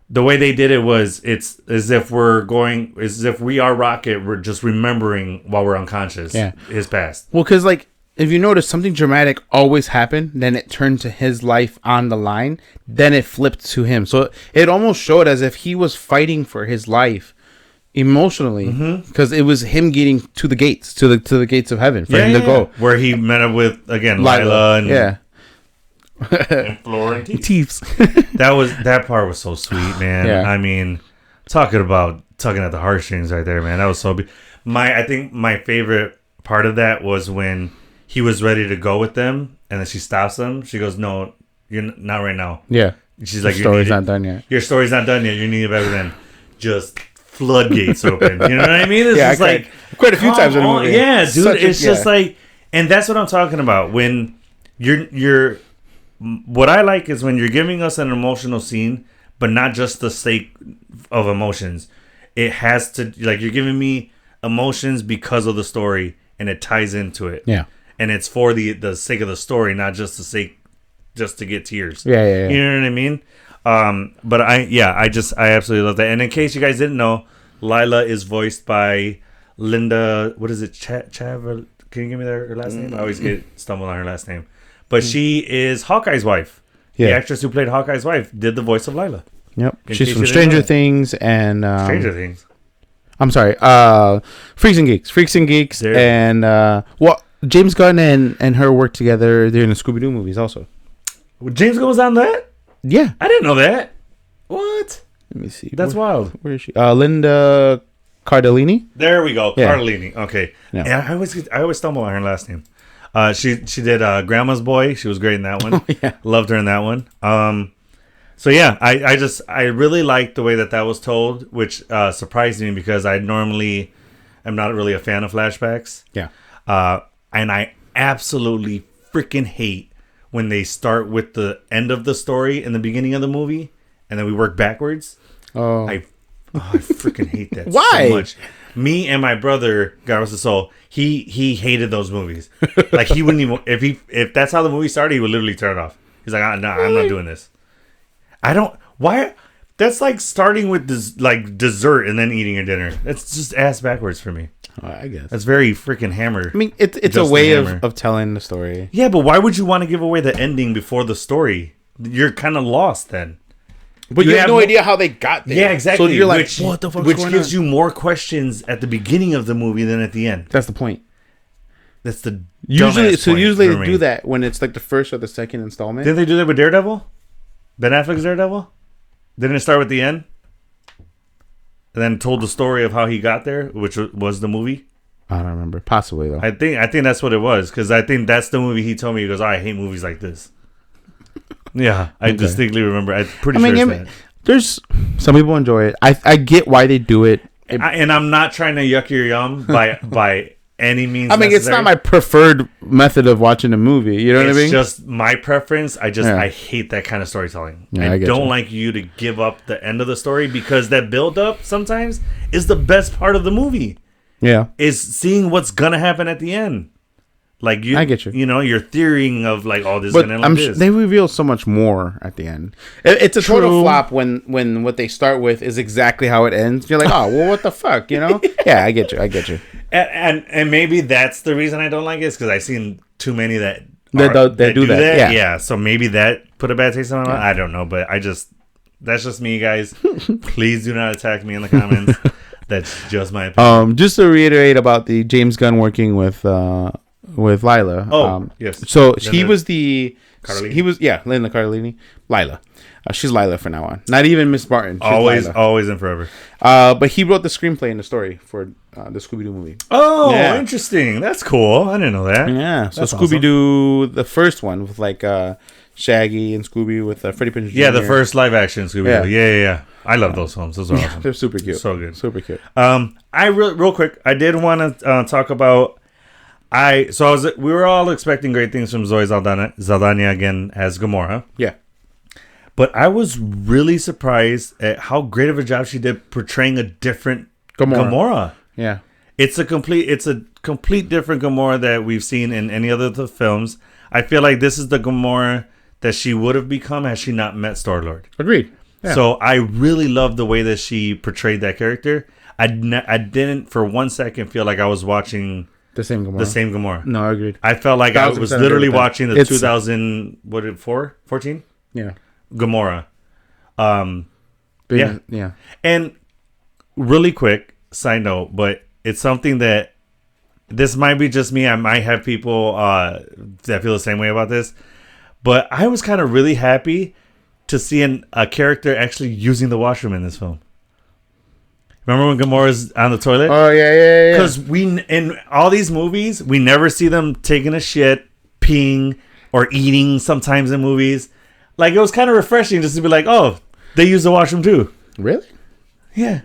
the way they did it was, it's as if we are Rocket, we're just remembering while we're unconscious his past. Well, because like if you notice, something dramatic always happened, then it turned to his life on the line, then it flipped to him. So it almost showed as if he was fighting for his life emotionally, because it was him getting to the gates, to the gates of heaven for him to go. Where he met up with again Lila and and Florentine. That part was so sweet, man. Yeah. I mean, tugging at the heartstrings right there, man. That was so I think my favorite part of that was when he was ready to go with them, and then she stops him. She goes, "No, you're not right now." Yeah. She's like, "Your story's not done yet. Your story's not done yet. You need it better than just floodgates open." You know what I mean? It's just like quite a few times in the movie. Yeah, dude. It's just like, and that's what I'm talking about. When you're what I like is when you're giving us an emotional scene, but not just the sake of emotions. It has to, like, you're giving me emotions because of the story, and it ties into it. Yeah. And it's for the sake of the story, not just the sake, just to get tears. Yeah. You know what I mean? But I absolutely love that. And in case you guys didn't know, Lila is voiced by Linda. What is it? Chav? Can you give me her last name? I always get stumbled on her last name. But she is Hawkeye's wife. Yeah. The actress who played Hawkeye's wife did the voice of Lila. Yep. She's from Stranger Things and Stranger Things. I'm sorry. Freaks and Geeks. And James Gunn and her work together. They're in the Scooby-Doo movies also. James Gunn was on that? Yeah. I didn't know that. What? Let me see. That's wild. Where is she? Linda Cardellini. There we go. Yeah. Cardellini. Okay. Yeah. I always stumble on her last name. She did Grandma's Boy. She was great in that one. Oh, yeah. Loved her in that one. So yeah, I really liked the way that was told, which surprised me because I normally am not really a fan of flashbacks. Yeah. And I absolutely freaking hate when they start with the end of the story in the beginning of the movie, and then we work backwards. I freaking hate that. Why? So much. Me and my brother, God rest his soul, he hated those movies. Like he wouldn't even if that's how the movie started, he would literally turn it off. He's like, no, I'm not doing this. I don't. Why? That's like starting with this like dessert and then eating your dinner. That's just ass backwards for me. I guess that's very freaking Hammer. I mean, it's a way of telling the story. Yeah, but why would you want to give away the ending before the story? You're kind of lost then. But you have no idea how they got there. Yeah, exactly. So you're like, what the fuck? Which gives you more questions at the beginning of the movie than at the end. That's the point. That's the usually they do that when it's like the first or the second installment. Didn't they do that with Daredevil? Ben Affleck's Daredevil? Didn't it start with the end? And then told the story of how he got there, which was the movie? I don't remember. Possibly, though. I think that's what it was, because I think that's the movie he told me. He goes, I hate movies like this. Yeah, I distinctly remember. I'm pretty sure it's that. There's some people enjoy it. I get why they do it. And I'm not trying to yuck your yum by any means. I mean, necessary. It's not my preferred method of watching a movie. You know what I mean? It's just my preference. I hate that kind of storytelling. Yeah, I don't like you to give up the end of the story, because that build up sometimes is the best part of the movie. Yeah, is seeing what's gonna happen at the end. Like I get you. You know, you're theorying of like, oh, this is gonna end like this. They reveal so much more at the end. It's a total flop when what they start with is exactly how it ends. You're like, oh, well, what the fuck, you know? Yeah, I get you. And maybe that's the reason I don't like it, is because I've seen too many that do that. Yeah, so maybe that put a bad taste in my mouth. I don't know, but that's just me, guys. Please do not attack me in the comments. That's just my opinion. Just to reiterate about the James Gunn working with Lila. Oh, yes. So he was Linda Cardellini. Lila. She's Lila from now on. Not even Miss Martin. She's always and forever. But he wrote the screenplay and the story for the Scooby-Doo movie. Oh, yeah. Interesting. That's cool. I didn't know that. Yeah. So Scooby-Doo, awesome. The first one with like Shaggy and Scooby with Freddie Prinze Jr. Yeah, the first live action Scooby-Doo. Yeah. I love those films. Those are awesome. They're super cute. So good. Super cute. Real quick, I did want to talk about. We were all expecting great things from Zoe Saldana again as Gamora. Yeah. But I was really surprised at how great of a job she did portraying a different Gamora. Yeah. It's a complete different Gamora that we've seen in any other of the films. I feel like this is the Gamora that she would have become had she not met Star-Lord. Agreed. Yeah. So I really love the way that she portrayed that character. I didn't for one second feel like I was watching the same Gamora. No, I agreed. I felt like I was literally watching the 2014? Yeah. Gamora. Yeah. And really quick side note, but it's something that this might be just me. I might have people that feel the same way about this, but I was kind of really happy to see a character actually using the washroom in this film. Remember when Gamora's on the toilet? Oh, yeah. Because in all these movies, we never see them taking a shit, peeing, or eating sometimes in movies. Like, it was kind of refreshing just to be like, oh, they use the washroom too. Really? Yeah.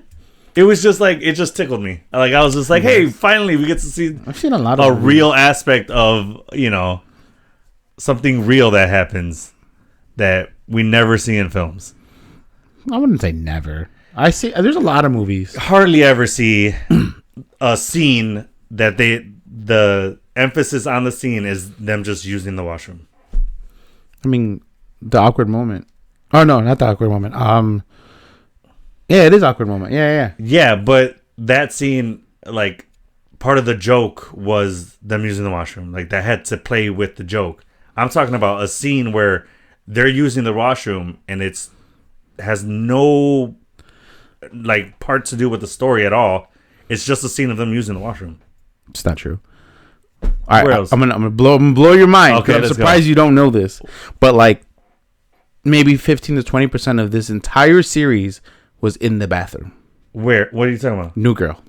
It was just like, it just tickled me. Like, I was just like, hey, finally we get to see I've seen a lot of real aspect of, something real that happens that we never see in films. I wouldn't say never. There's a lot of movies. Hardly ever see a scene that the emphasis on the scene is them just using the washroom. I mean, the awkward moment. Oh no, not the awkward moment. Yeah, it is awkward moment. Yeah. Yeah, but that scene, like, part of the joke was them using the washroom. Like, that had to play with the joke. I'm talking about a scene where they're using the washroom and has no like part to do with the story at all. It's just a scene of them using the washroom. It's not true. All right, I'm gonna blow your mind. Okay, I'm surprised you don't know this, but like maybe 15 to 20% of this entire series was in the bathroom. Where? What are you talking about? New Girl.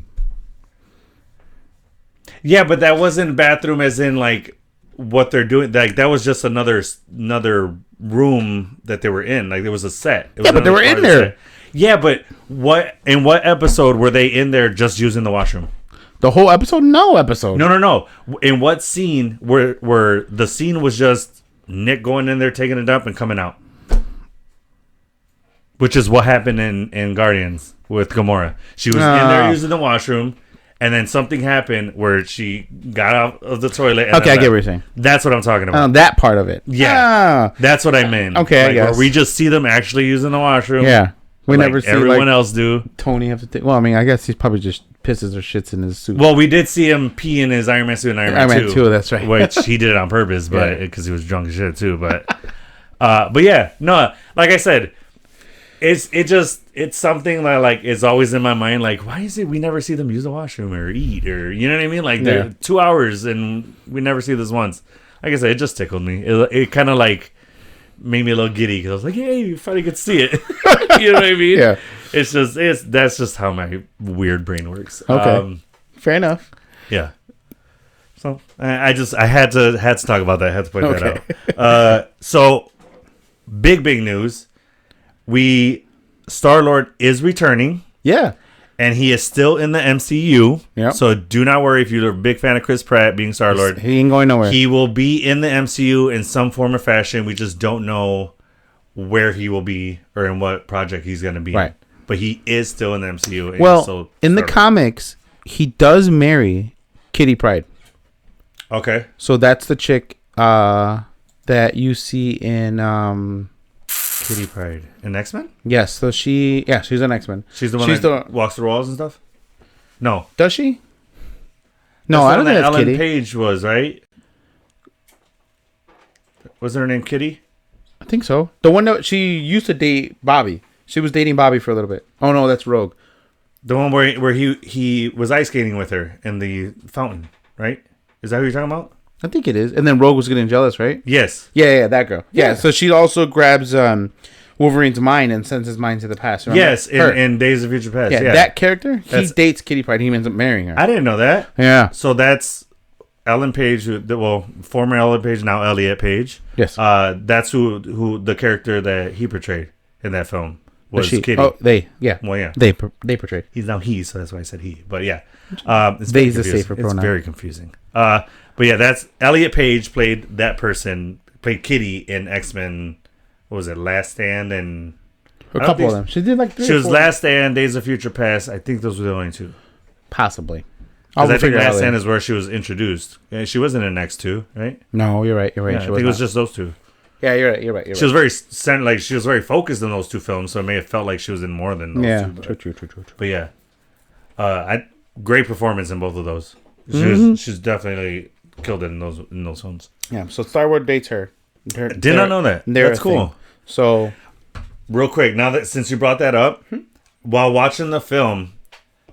Yeah, but that wasn't bathroom as in like what they're doing, like that was just another room that they were in. Like it was a set. It was but they were in there. Yeah, but in what episode were they in there just using the washroom? The whole episode? No episode. No. In what scene where the scene was just Nick going in there, taking a dump, and coming out? Which is what happened in Guardians with Gamora. She was in there using the washroom, and then something happened where she got out of the toilet. And okay, I get what you're saying. That's what I'm talking about. That part of it. Yeah. That's what I meant. Okay, I guess. Where we just see them actually using the washroom. Yeah. We never see everyone else do. Tony have to take. Well, I mean, I guess he probably just pisses or shits in his suit. Well, we did see him pee in his Iron Man suit in Iron Man 2. That's right. Which he did it on purpose, but because he was drunk as shit too. But yeah, no, like I said, it's something that like is always in my mind. Like, why is it we never see them use the washroom or eat or you know what I mean? Like, they're 2 hours and we never see this once. Like I said, it just tickled me. It kind of like made me a little giddy because I was like, "Hey, you finally get to see it." You know what I mean? Yeah. That's just how my weird brain works. Okay. Fair enough. Yeah. So I had to talk about that. I had to point that out. So big news. Star-Lord is returning. Yeah. And he is still in the MCU. Yeah. So do not worry if you're a big fan of Chris Pratt being Star-Lord. He ain't going nowhere. He will be in the MCU in some form or fashion. We just don't know where he will be or in what project he's going to be. Right. But he is still in the MCU. Well, in the comics, he does marry Kitty Pryde. Okay. So that's the chick that you see in... Kitty Pryde. In X-Men? Yes. So she's an X-Men. She's the one that walks through walls and stuff? No. Does she? No, I don't think that's Ellen Kitty. Page was, right? Was her name Kitty? I think so. The one that she used to date Bobby. She was dating Bobby for a little bit. Oh, no, that's Rogue. The one where he was ice skating with her in the fountain, right? Is that who you're talking about? I think it is. And then Rogue was getting jealous, right? Yes. Yeah, that girl. Yeah. So she also grabs Wolverine's mind and sends his mind to the past. Remember? Yes, in Days of Future Past. Yeah, that character, he dates Kitty Pryde. He ends up marrying her. I didn't know that. Yeah. So that's Ellen Page, former Ellen Page, now Elliot Page. Yes. That's who the character that he portrayed in that film was Kitty. Oh, they. Yeah. Well, yeah. They portrayed. He's now he, so that's why I said he. But yeah. They's a safer pronoun. It's very confusing. But yeah, that's Elliot Page played Kitty in X-Men. What was it? Last Stand and a couple of them. She did like 3 She was Last Stand, Days of Future Past. I think those were the only two. Possibly. I think Last Stand is where she was introduced. She wasn't in X2, right? No, you're right. Yeah, I think it was just those two. Yeah, you're right. She was very she was very focused in those two films, so it may have felt like she was in more than those two. But, true. But yeah, great performance in both of those. She's definitely killed it in those films. Yeah. So Star-Lord dates her. Did not know that. That's cool. Thing. So, real quick, now that since you brought that up, while watching the film,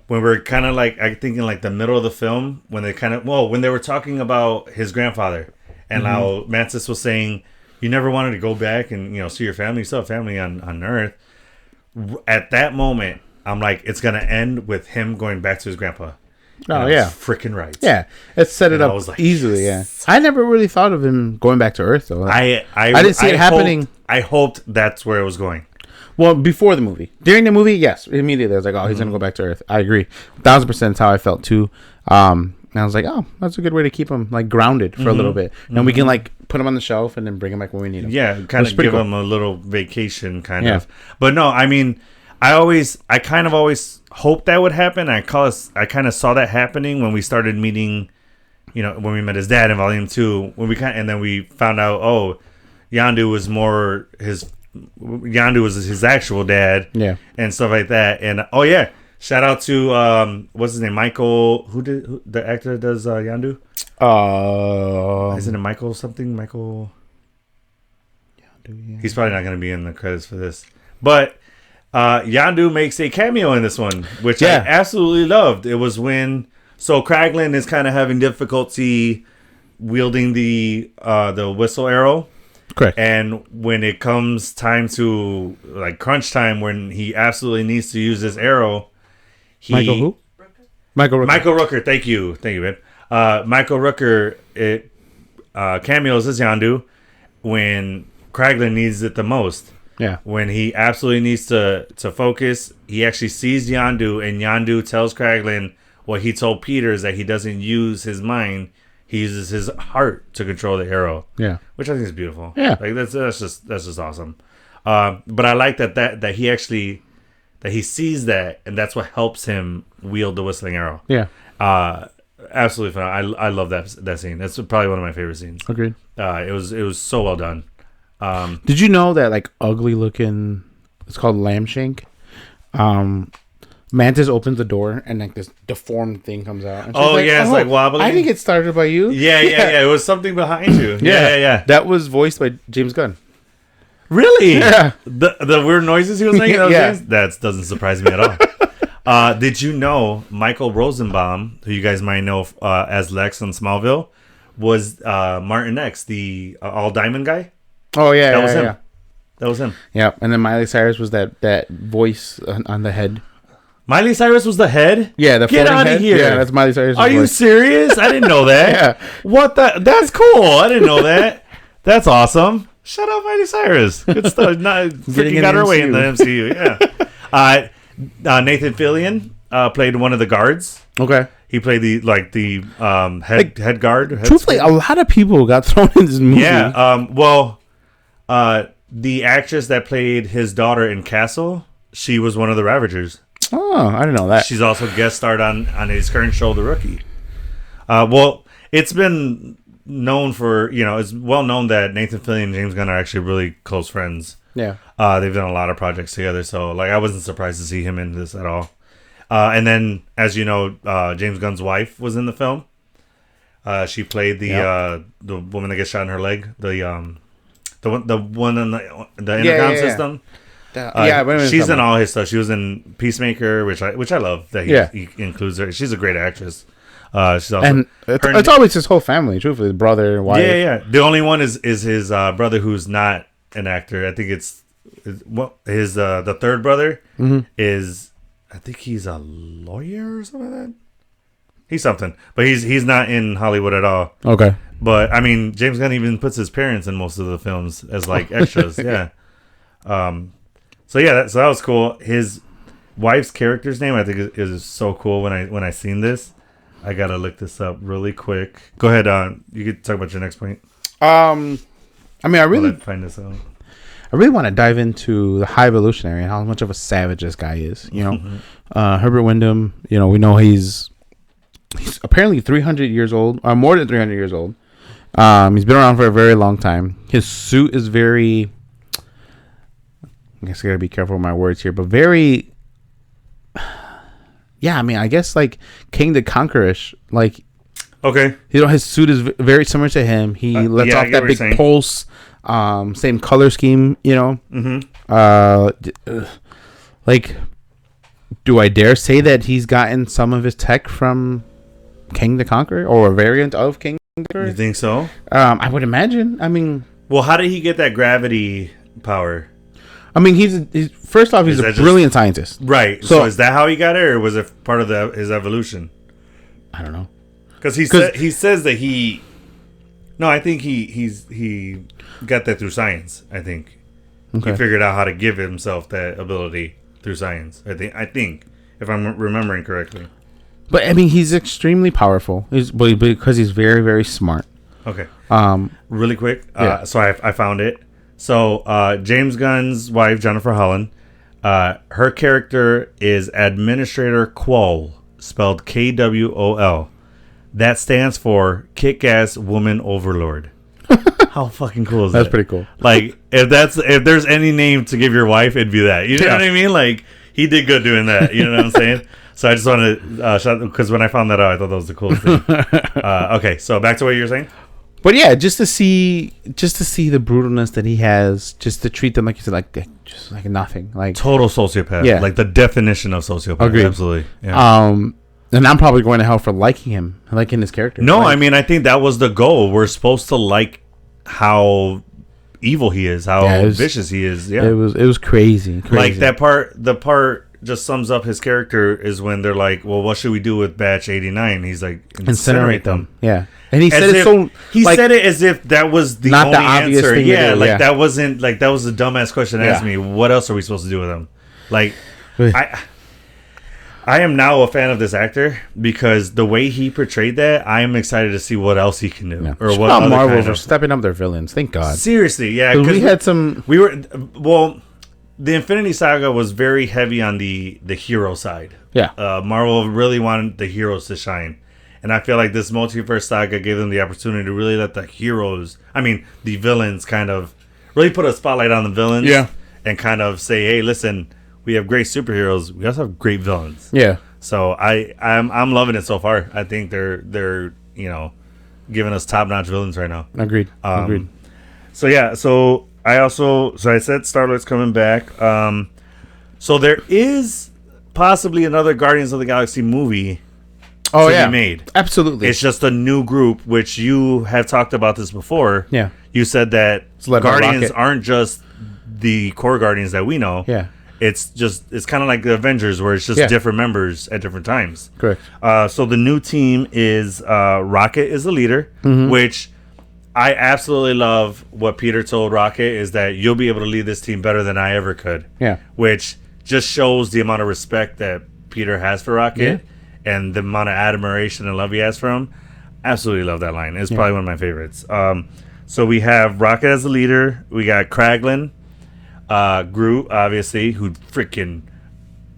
when we're kind of like I think in like the middle of the film, when they were talking about his grandfather and how Mantis was saying you never wanted to go back and see your family, you still have family on Earth. At that moment, I'm like, it's gonna end with him going back to his grandpa. Oh yeah, freaking right. Yeah, it set it up easily. Yes. Yeah, I never really thought of him going back to Earth though. I didn't see it happening. I hoped that's where it was going. Well, before the movie, during the movie, yes, immediately I was like, oh, he's gonna go back to Earth. I agree, 1,000% how I felt too. And I was like, oh, that's a good way to keep him like grounded for a little bit, and we can like put him on the shelf and then bring him back when we need him. Yeah, kind of give him a little vacation, kind of. But no, I mean, I kind of always hoped that would happen. I kind of saw that happening when we started meeting, when we met his dad in Volume 2. And then we found out, oh, Yondu was his actual dad, and stuff like that. And oh yeah, shout out to what's his name, Michael, who the actor that does Yondu. Isn't it Michael something? Michael. Yondu, yeah. He's probably not going to be in the credits for this, but Yondu makes a cameo in this one, which I absolutely loved. It was when Kraglin is kind of having difficulty wielding the whistle arrow. Correct. And when it comes time to like crunch time, when he absolutely needs to use this arrow, Michael who? Michael Rooker. Thank you, babe. Michael Rooker. cameos as Yondu when Kraglin needs it the most. Yeah. When he absolutely needs to focus, he actually sees Yondu, and Yondu tells Kraglin what he told Peter is that he doesn't use his mind. He uses his heart to control the arrow. Yeah. Which I think is beautiful. Yeah. Like that's just awesome. But I like that he actually that he sees that, and that's what helps him wield the whistling arrow. Yeah. Absolutely fun. I love that scene. That's probably one of my favorite scenes. Agreed. It was so well done. Did you know that like ugly looking? It's called lamb shank. Mantis opens the door and like this deformed thing comes out. And like, it's like wobbling. I think it started by you. Yeah. It was something behind you. Yeah. That was voiced by James Gunn. Really? Yeah. The weird noises he was making. That doesn't surprise me at all. Did you know Michael Rosenbaum, who you guys might know as Lex on Smallville, was Martin X, the all diamond guy? Oh yeah, that was him. Yeah. That was him. Yeah, and then Miley Cyrus was that voice on the head. Miley Cyrus was the head? Yeah, get out of here. Yeah, that's Miley Cyrus. Are you serious? I didn't know that. Yeah. What that's cool. I didn't know that. That's awesome. Shut up, Miley Cyrus. Good stuff. Freaking got her way in the MCU. Yeah. Nathan Fillion played one of the guards. Okay. He played the head guard. Truthfully, a lot of people got thrown in this movie. Yeah. The actress that played his daughter in Castle, she was one of the Ravagers. Oh, I didn't know that. She's also guest starred on his current show, The Rookie. It's been known for, it's well known that Nathan Fillion and James Gunn are actually really close friends. Yeah. They've done a lot of projects together, so I wasn't surprised to see him in this at all. And then, as you know, James Gunn's wife was in the film. She played the woman that gets shot in her leg, the one in the intercom system. She's in all his stuff. She was in Peacemaker, which I love that he includes her. She's a great actress. She's also, and it's always his whole family, truthfully, the brother, wife. Yeah. The only one is his brother who's not an actor. I think it's his the third brother is. I think he's a lawyer or something like that. He's something, but he's not in Hollywood at all. Okay. But I mean, James Gunn even puts his parents in most of the films as like extras. Yeah. So that was cool. His wife's character's name I think is so cool. When I seen this, I gotta look this up really quick. Go ahead. You could talk about your next point. I mean, I really find this out. I really want to dive into the High Evolutionary and how much of a savage this guy is. Herbert Wyndham. We know he's apparently 300 years old, or more than 300 years old. He's been around for a very long time. His suit is very. I guess I gotta be careful with my words here, but very. Yeah, I mean, I guess like King the Conqueror-ish, like. Okay. His suit is very similar to him. He lets off that big pulse. Same color scheme, like, do I dare say that he's gotten some of his tech from King the Conqueror or a variant of King the Conqueror? You think so? I would imagine. I mean, well, how did he get that gravity power? I mean, he's first off, he's a brilliant scientist, right? So is that how he got it, or was it part of his evolution? I don't know, because he says that he. No, I think he got that through science. I think he figured out how to give himself that ability through science. I think if I'm remembering correctly. But I mean, he's extremely powerful. Because he's very, very smart. Okay. Really quick. So I found it. So James Gunn's wife, Jennifer Holland, her character is Administrator Quol, spelled Kwol. That stands for Kick-Ass Woman Overlord. How fucking cool is that? That's pretty cool. Like, if there's any name to give your wife, it'd be that. You know what I mean? Like, he did good doing that. You know what I'm saying? So I just want to shout, because when I found that out, I thought that was the coolest thing. Okay, so back to what you were saying. But yeah, just to see the brutalness that he has, just to treat them like you said, just like nothing, like total sociopath. Yeah, like the definition of sociopath. Agreed. Absolutely. Yeah. And I'm probably going to hell for liking him, liking his character. No, I mean, I think that was the goal. We're supposed to like how evil he is, how vicious he is. Yeah, it was crazy. Like that part, the part just sums up his character is when they're like, well, what should we do with batch 89? He's like, incinerate them. Yeah. And he as said it so... He said it as if that was the not only the obvious answer. thing Yeah, to do, like that wasn't... Like, that was a dumbass question to ask me. What else are we supposed to do with him? Like, I am now a fan of this actor because the way he portrayed that, I am excited to see what else he can do. Yeah. Or what other Marvel kind for of... stepping up their villains. Thank God. Seriously, yeah. Because we had some... We were... Well, the Infinity Saga was very heavy on the hero side. Yeah. Marvel really wanted the heroes to shine. And I feel like this Multiverse Saga gave them the opportunity to really let the heroes... I mean, the villains kind of... Really put a spotlight on the villains. Yeah. And kind of say, hey, listen... We have great superheroes. We also have great villains. Yeah. So I'm loving it so far. I think they're giving us top notch villains right now. Agreed. Agreed. So yeah. So I said Star-Lord's coming back. So there is possibly another Guardians of the Galaxy movie. To be made. Absolutely. It's just a new group, which you have talked about this before. Yeah. You said that Guardians aren't just the core Guardians that we know. Yeah. It's kind of like the Avengers where it's just different members at different times. Correct. So the new team is Rocket is the leader, which I absolutely love. What Peter told Rocket is that you'll be able to lead this team better than I ever could. Yeah. Which just shows the amount of respect that Peter has for Rocket and the amount of admiration and love he has for him. Absolutely love that line. It's probably one of my favorites. So we have Rocket as the leader. We got Kraglin. Groot, obviously, who freaking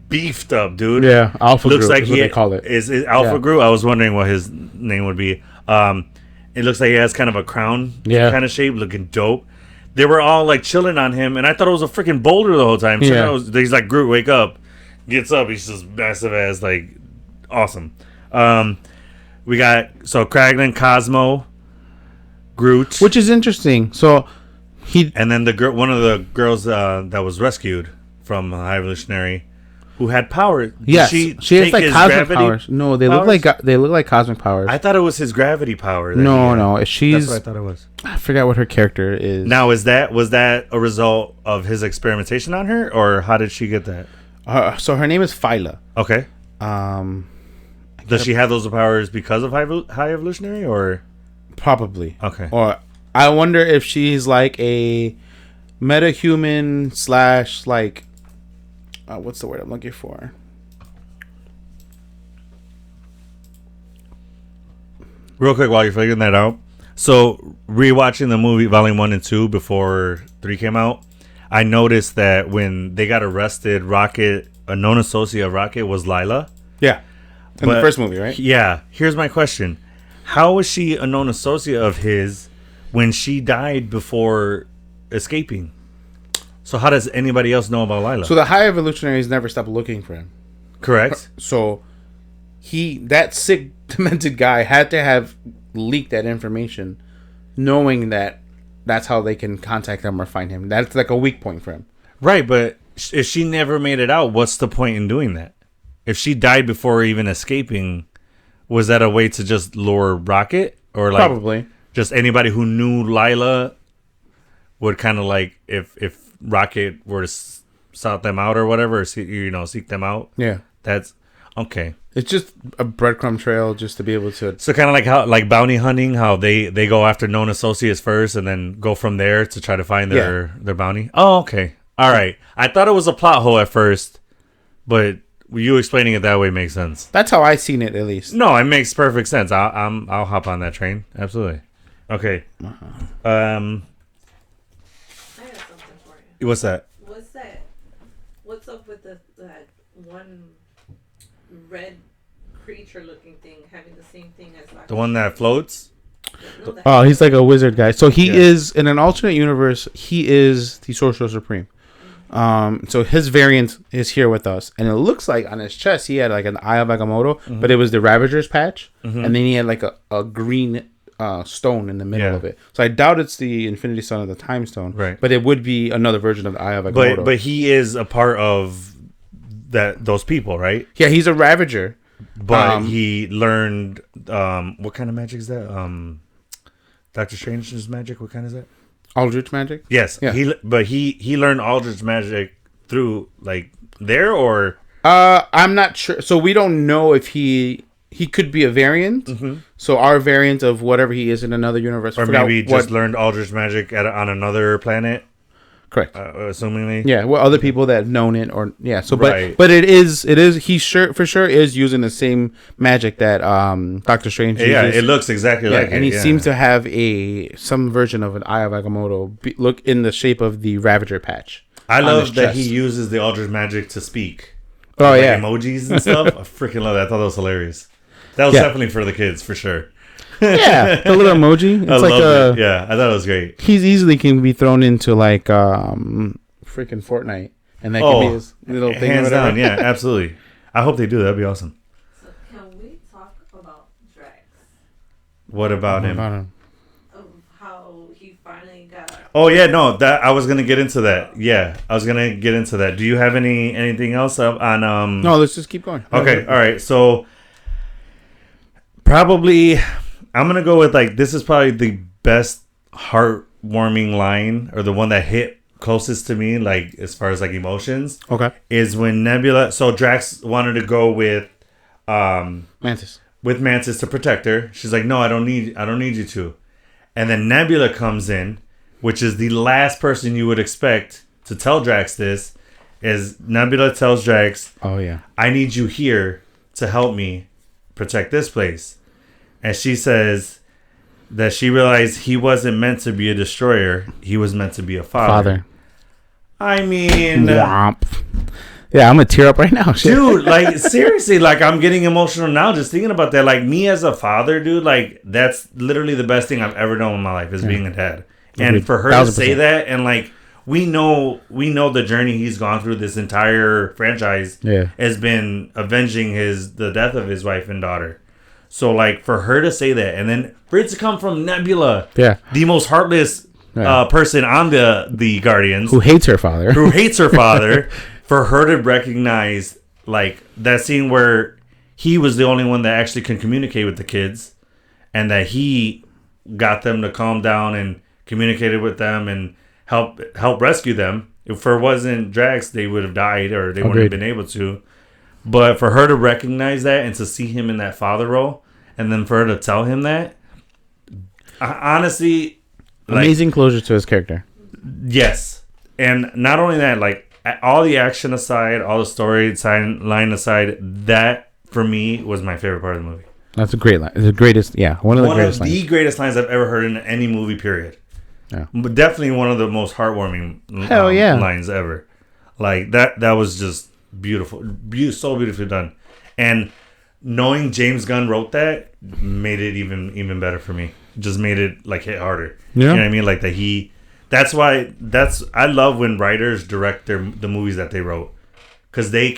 beefed up, dude. Yeah, Alpha looks Groot like is what they call it. Is Alpha Groot? I was wondering what his name would be. It looks like he has kind of a crown kind of shape, looking dope. They were all like chilling on him, and I thought it was a freaking boulder the whole time. He's like, Groot, wake up. Gets up, he's just massive as, like, awesome. We got, Kraglin, Cosmo, Groot. Which is interesting. So... And then one of the girls that was rescued from High Evolutionary, who had power. Yes, she has like cosmic powers. No, they look like cosmic powers. I thought it was his gravity power. No, she's. That's what I thought it was. I forgot what her character is. Now, was that a result of his experimentation on her, or how did she get that? So her name is Phyla. Okay. Does she have those powers because of High Evolutionary, or probably? Okay. Or. I wonder if she's like a metahuman / like what's the word I'm looking for? Real quick while you're figuring that out. So rewatching the movie Volume 1 and 2 before 3 came out, I noticed that when they got arrested, Rocket, a known associate of Rocket was Lila. Yeah. In the first movie, right? Yeah. Here's my question. How was she a known associate of his when she died before escaping? So how does anybody else know about Lila? So the High Evolutionaries never stopped looking for him. Correct. So that sick, demented guy had to have leaked that information, knowing that that's how they can contact him or find him. That's like a weak point for him. Right, but if she never made it out, what's the point in doing that? If she died before even escaping, was that a way to just lure Rocket? Or like probably. Just anybody who knew Lila would kind of like if Rocket were to sought them out or whatever, or seek them out. Yeah, that's okay. It's just a breadcrumb trail just to be able to. So kind of like how bounty hunting, how they go after known associates first and then go from there to try to find their bounty. Oh, okay, all right. I thought it was a plot hole at first, but you explaining it that way makes sense. That's how I seen it, at least. No, it makes perfect sense. I'll hop on that train. Absolutely. Okay. I have something for you. What's that? What's up with that one red creature-looking thing having the same thing as the one that floats? Oh, he's like a wizard guy. So he is in an alternate universe. He is the Sorcerer Supreme. So his variant is here with us, and it looks like on his chest he had like an Eye of Agamotto, but it was the Ravager's patch, and then he had like a green stone in the middle of it. So I doubt it's the Infinity Stone or the Time Stone, right? But it would be another version of the Eye of Agamotto. But he is a part of those people, right? Yeah, he's a Ravager. But he learned what kind of magic is that? Doctor Strange's magic. What kind is that? Aldrich magic. Yes. Yeah. He learned Aldrich magic through like there or I'm not sure. So we don't know if he could be a variant. Mm-hmm. So our variant of whatever he is in another universe. Or maybe just learned Aldrich magic on another planet. Correct. Assumingly. Yeah. Well, other people that have known it or yeah. So but it is he for sure is using the same magic that Doctor Strange uses. Yeah, it looks exactly like it. And he seems to have some version of an Eye of Agamotto look in the shape of the Ravager patch. I love that he uses the Aldrich magic to speak. Oh, like yeah. Emojis and stuff. I freaking love that. I thought that was hilarious. That was definitely for the kids, for sure. Yeah, the little emoji. It's it. Yeah, I thought it was great. He's easily can be thrown into like freaking Fortnite, and that can be his little thing. Hands down, yeah, absolutely. I hope they do. That'd be awesome. So can we talk about Drax? What about him? Of how he finally got. Oh yeah, no, that I was gonna get into that. Yeah, I was gonna get into that. Do you have anything else on? No, let's just keep going. Okay, all right. So probably. I'm going to go with this is probably the best heartwarming line or the one that hit closest to me, as far as emotions. Okay. Is when Nebula, so Drax wanted to go with Mantis. With Mantis to protect her. She's like, "No, I don't need you to." And then Nebula comes in, which is the last person you would expect to tell Drax this, is Nebula tells Drax, "Oh yeah. I need you here to help me protect this place." And she says that she realized he wasn't meant to be a destroyer. He was meant to be a father. I mean... Womp. Yeah, I'm going to tear up right now. Dude, seriously, I'm getting emotional now just thinking about that. Me as a father, dude, that's literally the best thing I've ever done in my life is being a dad. And for her to say that, and we know the journey he's gone through this entire franchise has been avenging the death of his wife and daughter. So, for her to say that, and then for it to come from Nebula, the most heartless person on the Guardians, who hates her father, for her to recognize, that scene where he was the only one that actually can communicate with the kids, and that he got them to calm down and communicated with them and help rescue them. If it wasn't Drax, they would have died or they wouldn't have been able to. But for her to recognize that and to see him in that father role, and then for her to tell him that, honestly... amazing closure to his character. Yes. And not only that, all the action aside, all the story line aside, that, for me, was my favorite part of the movie. That's a great line. It's the greatest, one of the greatest lines. One of the greatest lines I've ever heard in any movie, period. Yeah. But definitely one of the most heartwarming lines ever. That was just beautiful. So beautifully done. And knowing James Gunn wrote that made it even better for me. Just made it hit harder. Yeah. You know what I mean? I love when writers direct the movies that they wrote, because they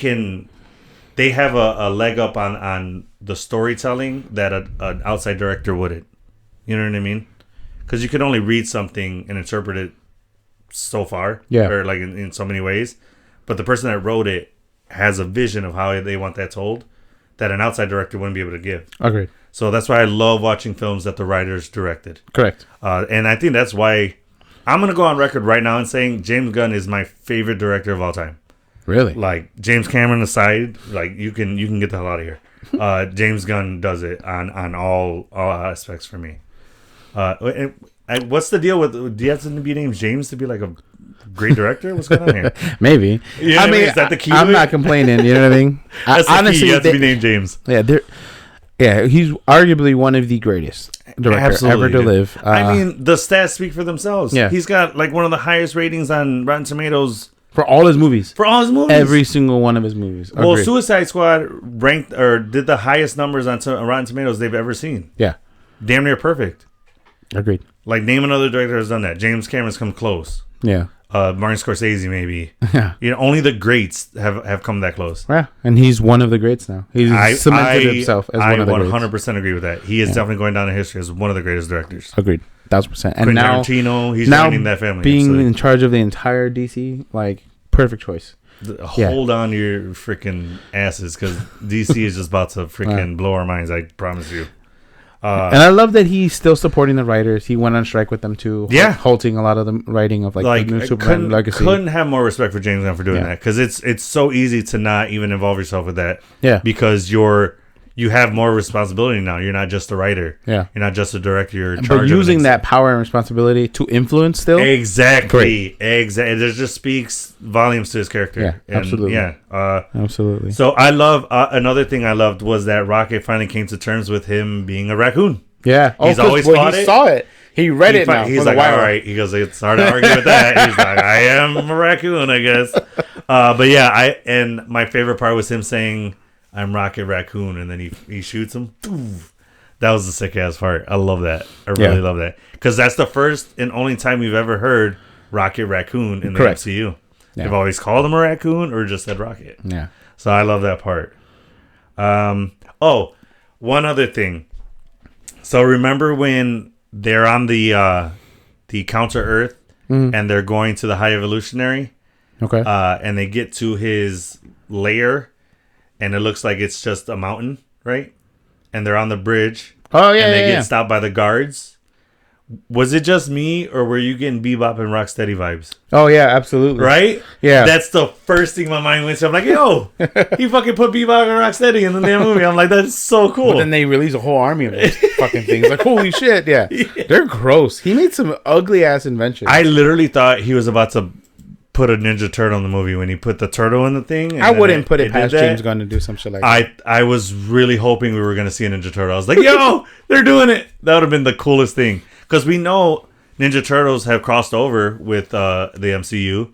have a leg up on the storytelling that an outside director wouldn't. You know what I mean? Because you can only read something and interpret it so far, or in so many ways. But the person that wrote it has a vision of how they want that told, that an outside director wouldn't be able to give. Agreed. So that's why I love watching films that the writers directed. Correct. And I think that's why I'm going to go on record right now and saying James Gunn is my favorite director of all time. Really? James Cameron aside, you can get the hell out of here. James Gunn does it on all aspects for me. What's the deal with? Do you have to be named James to be a great director? What's going on here? Maybe. You know I mean, is that the key? I'm not complaining. You know what I mean? That's honestly, the key. You have to be named James. Yeah, he's arguably one of the greatest directors ever to live. I mean, the stats speak for themselves. Yeah, he's got one of the highest ratings on Rotten Tomatoes for all his movies. Every single one of his movies. Well, agreed. Suicide Squad ranked or did the highest numbers on Rotten Tomatoes they've ever seen. Yeah, damn near perfect. Agreed. Name another director who's done that. James Cameron's come close. Yeah. Martin Scorsese, maybe. Yeah. Only the greats have come that close. Yeah, and he's one of the greats now. He's cemented himself as one of the greats. I 100% agree with that. He is definitely going down in history as one of the greatest directors. Agreed. 1,000%. And Quentin Tarantino, he's joining that family. Being in charge of the entire DC, perfect choice. Hold on to your freaking asses, because DC is just about to freaking blow our minds, I promise you. And I love that he's still supporting the writers. He went on strike with them too. Yeah, halting a lot of the writing of like the new Superman legacy. Couldn't have more respect for James Gunn for doing that, because it's so easy to not even involve yourself with that. Yeah, because you have more responsibility now. You're not just a writer. Yeah, you're not just a director. You're but using that power and responsibility to influence still. Exactly. It just speaks volumes to his character. Yeah, and absolutely. Yeah, absolutely. So I love another thing I loved was that Rocket finally came to terms with him being a raccoon. Yeah, he's always fought he it. Saw it. He read it now. He's like, all right. He goes, it's hard to argue with that. He's like, I am a raccoon, I guess. But yeah, and my favorite part was him saying, I'm Rocket Raccoon, and then he shoots him. That was the sick ass part. I love that. I really love that, because that's the first and only time we've ever heard Rocket Raccoon in the MCU. Yeah. They've always called him a raccoon or just said Rocket. Yeah. So I love that part. One other thing. So remember when they're on the Counter Earth and they're going to the High Evolutionary? Okay. And they get to his lair. And it looks like it's just a mountain, right? And they're on the bridge. Oh, yeah, and they get stopped by the guards. Was it just me, or were you getting Bebop and Rocksteady vibes? Oh, yeah, absolutely. Right? Yeah. That's the first thing my mind went to. I'm like, yo, he fucking put Bebop and Rocksteady in the damn movie. I'm like, that's so cool. But then they release a whole army of those fucking things. Like, holy shit, yeah. They're gross. He made some ugly-ass inventions. I literally thought he was about to put a Ninja Turtle in the movie when he put the turtle in the thing. I wouldn't put it past James Gunn to do some shit like that. I was really hoping we were going to see a Ninja Turtle. I was like, yo, they're doing it. That would have been the coolest thing. Because we know Ninja Turtles have crossed over with the MCU.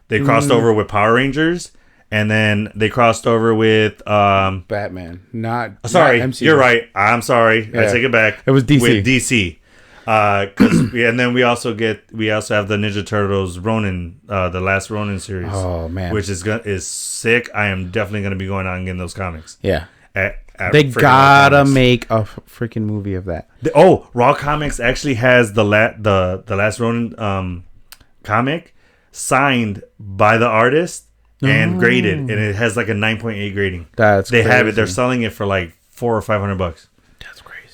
They crossed over with Power Rangers. And then they crossed over with Batman. Not MCU. You're right. I'm sorry. I take it back. It was DC. With DC. And then we also have the Ninja Turtles Ronin, the last Ronin series. Oh man, which is sick. I am definitely going to be going out and getting those comics. Yeah, they gotta make a freaking movie of that. Raw Comics actually has the last Ronin comic signed by the artist and graded, and it has like a 9.8 grading. They crazy. Have it. They're selling it for like $400 or $500.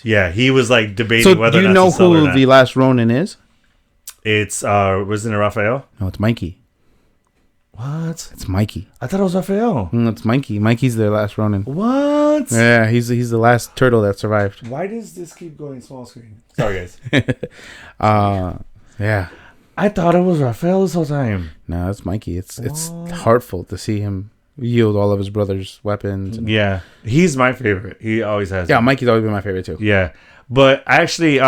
Yeah, he was like debating whether or not to sell it or not. Do you know who the last Ronin is? It's wasn't it Raphael? No, it's Mikey. What? It's Mikey. I thought it was Raphael. It's Mikey. Mikey's their last Ronin. What? Yeah, he's the last turtle that survived. Why does this keep going small screen? Sorry, guys. Yeah. I thought it was Raphael this whole time. No, it's Mikey. It's heartful to see him yield all of his brother's weapons. Yeah, he's my favorite. He always has. Yeah, Mikey's always been my favorite too. Yeah, but actually,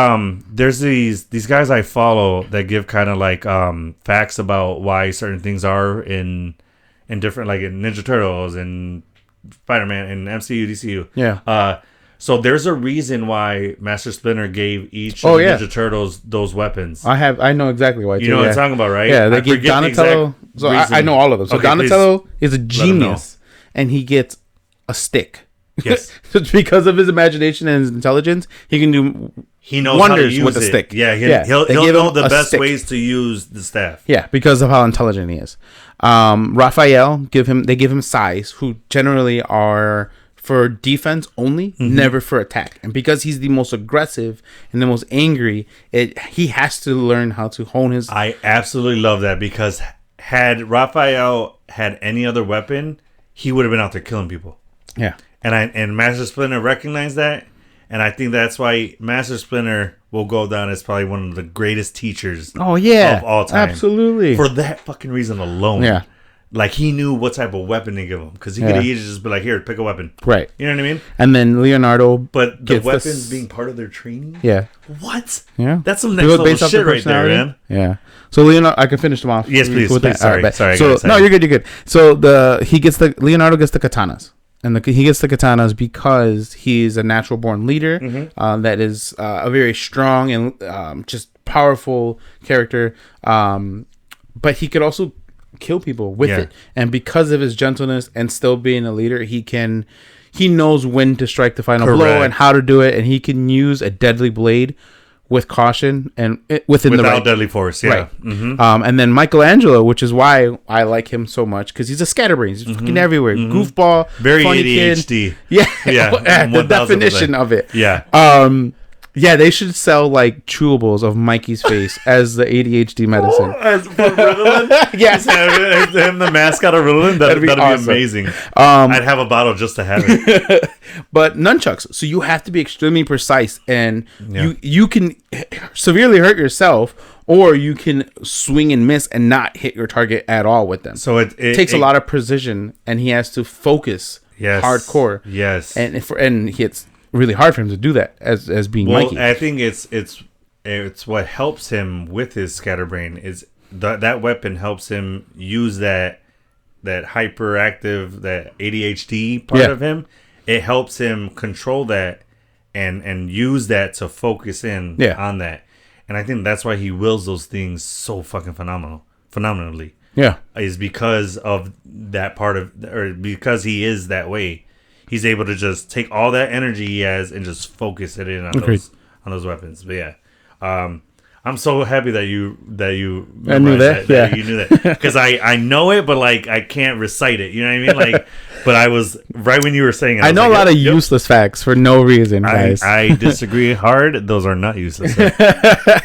there's these guys I follow that give kind of like facts about why certain things are in different, like in Ninja Turtles and Spider-Man and MCU, DCU. Yeah. So there's a reason why Master Splinter gave each of the Ninja Turtles those weapons. I know exactly why. You know what I'm talking about, right? Yeah, they give Donatello. So I know all of them. So okay, Donatello is a genius, and he gets a stick. Yes. So because of his imagination and his intelligence, he can do knows wonders how to use with a stick. Yeah, he'll know the best ways to use the staff. Yeah, because of how intelligent he is. Raphael they give him size, who generally are for defense only, never for attack. And because he's the most aggressive and the most angry, he has to learn how to hone his... I absolutely love that, because had Raphael had any other weapon, he would have been out there killing people. Yeah. And Master Splinter recognized that, and I think that's why Master Splinter will go down as probably one of the greatest teachers of all time. Absolutely. For that fucking reason alone. Yeah. Like, he knew what type of weapon to give him. Because he could have easily just be like, here, pick a weapon. Right. You know what I mean? And then Leonardo... But the weapons being part of their training? Yeah. What? Yeah. That's some next level shit right there, man. Yeah. So Leonardo... I can finish them off. Yes, please. Sorry. So, no, you're good. So, Leonardo gets the katanas. And he gets the katanas because he's a natural born leader that is a very strong and just powerful character. But he could also kill people with it, and because of his gentleness and still being a leader, he knows when to strike the final blow and how to do it, and he can use a deadly blade with caution and without deadly force. Yeah. Right. And then Michelangelo, which is why I like him so much, because he's a scatterbrain. He's fucking everywhere. Goofball, very funny ADHD. Kid. Yeah. The definition of it. Yeah. Yeah, they should sell like chewables of Mikey's face as the ADHD medicine. As for Ritalin? Yes. Him the mascot of Ritalin? That'd be awesome. Amazing. I'd have a bottle just to have it. But nunchucks, so you have to be extremely precise, and you can severely hurt yourself, or you can swing and miss and not hit your target at all with them. So it takes a lot of precision, and he has to focus hardcore. Yes. And it's really hard for him to do that as being Mikey. I think it's what helps him with his scatterbrain is that weapon helps him use that hyperactive, that ADHD part of him. It helps him control that and use that to focus in on that. And I think that's why he wills those things so fucking phenomenally. Yeah. Is because of that part of, or because he is that way. He's able to just take all that energy he has and just focus it in on those weapons. But yeah. I'm so happy that you I knew that. That you knew that, because I know it, but like I can't recite it. You know what I mean? Like, but I was right when you were saying it. I know a lot of useless facts for no reason, guys. I disagree hard. Those are not useless.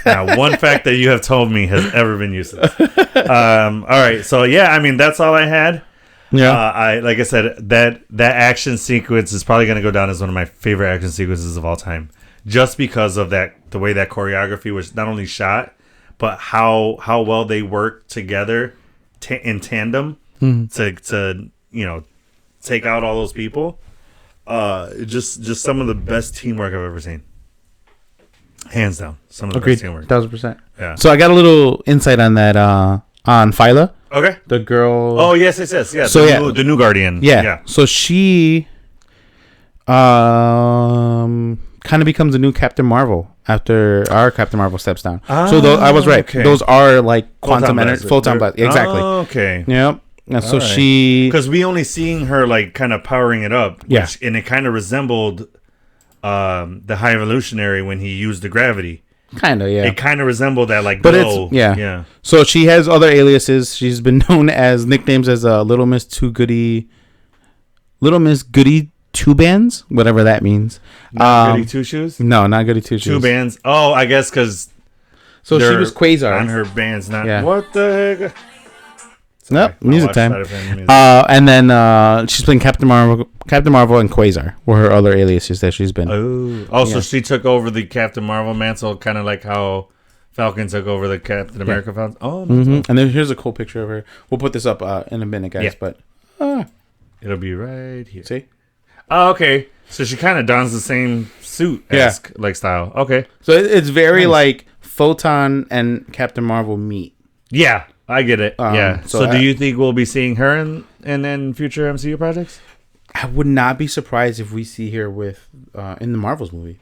Now, one fact that you have told me has ever been useless. All right, so yeah, I mean that's all I had. Yeah, like I said, that action sequence is probably going to go down as one of my favorite action sequences of all time. Just because of the way that choreography was not only shot, but how well they worked together in tandem to take out all those people. Just some of the best teamwork I've ever seen. Hands down, some of the best teamwork. 1000%. Yeah. So I got a little insight on that on Phyla. Okay. The girl. Oh yes. Yeah. So the new Guardian. Yeah. So she kind of becomes a new Captain Marvel after our Captain Marvel steps down. So I was right. Okay. Those are like quantum energy, photon blast. Exactly. Okay. Yep. And so she, because we only seeing her like kind of powering it up. And it kind of resembled the High Evolutionary when he used the gravity. Kind of, yeah. It kind of resembled that, like, but it's yeah. So she has other aliases. She's been known as nicknames as Little Miss Goody Two Bands, whatever that means. Not Goody Two Shoes? No, not Goody Two Shoes. Two Bands. Oh, I guess because so she was Quasar on her bands. Not what the heck. Nope, music time. And then she's playing Captain Marvel, and Quasar were her other aliases that she's been. So she took over the Captain Marvel mantle, kind of like how Falcon took over the Captain America mantle. Oh, and then here's a cool picture of her. We'll put this up in a minute, guys. But it'll be right here. See? Oh, okay. So she kind of dons the same suit, like style. Okay. So it's very like Photon and Captain Marvel meet. Yeah. I get it. So do you think we'll be seeing her in future MCU projects? I would not be surprised if we see her with in the Marvels movie.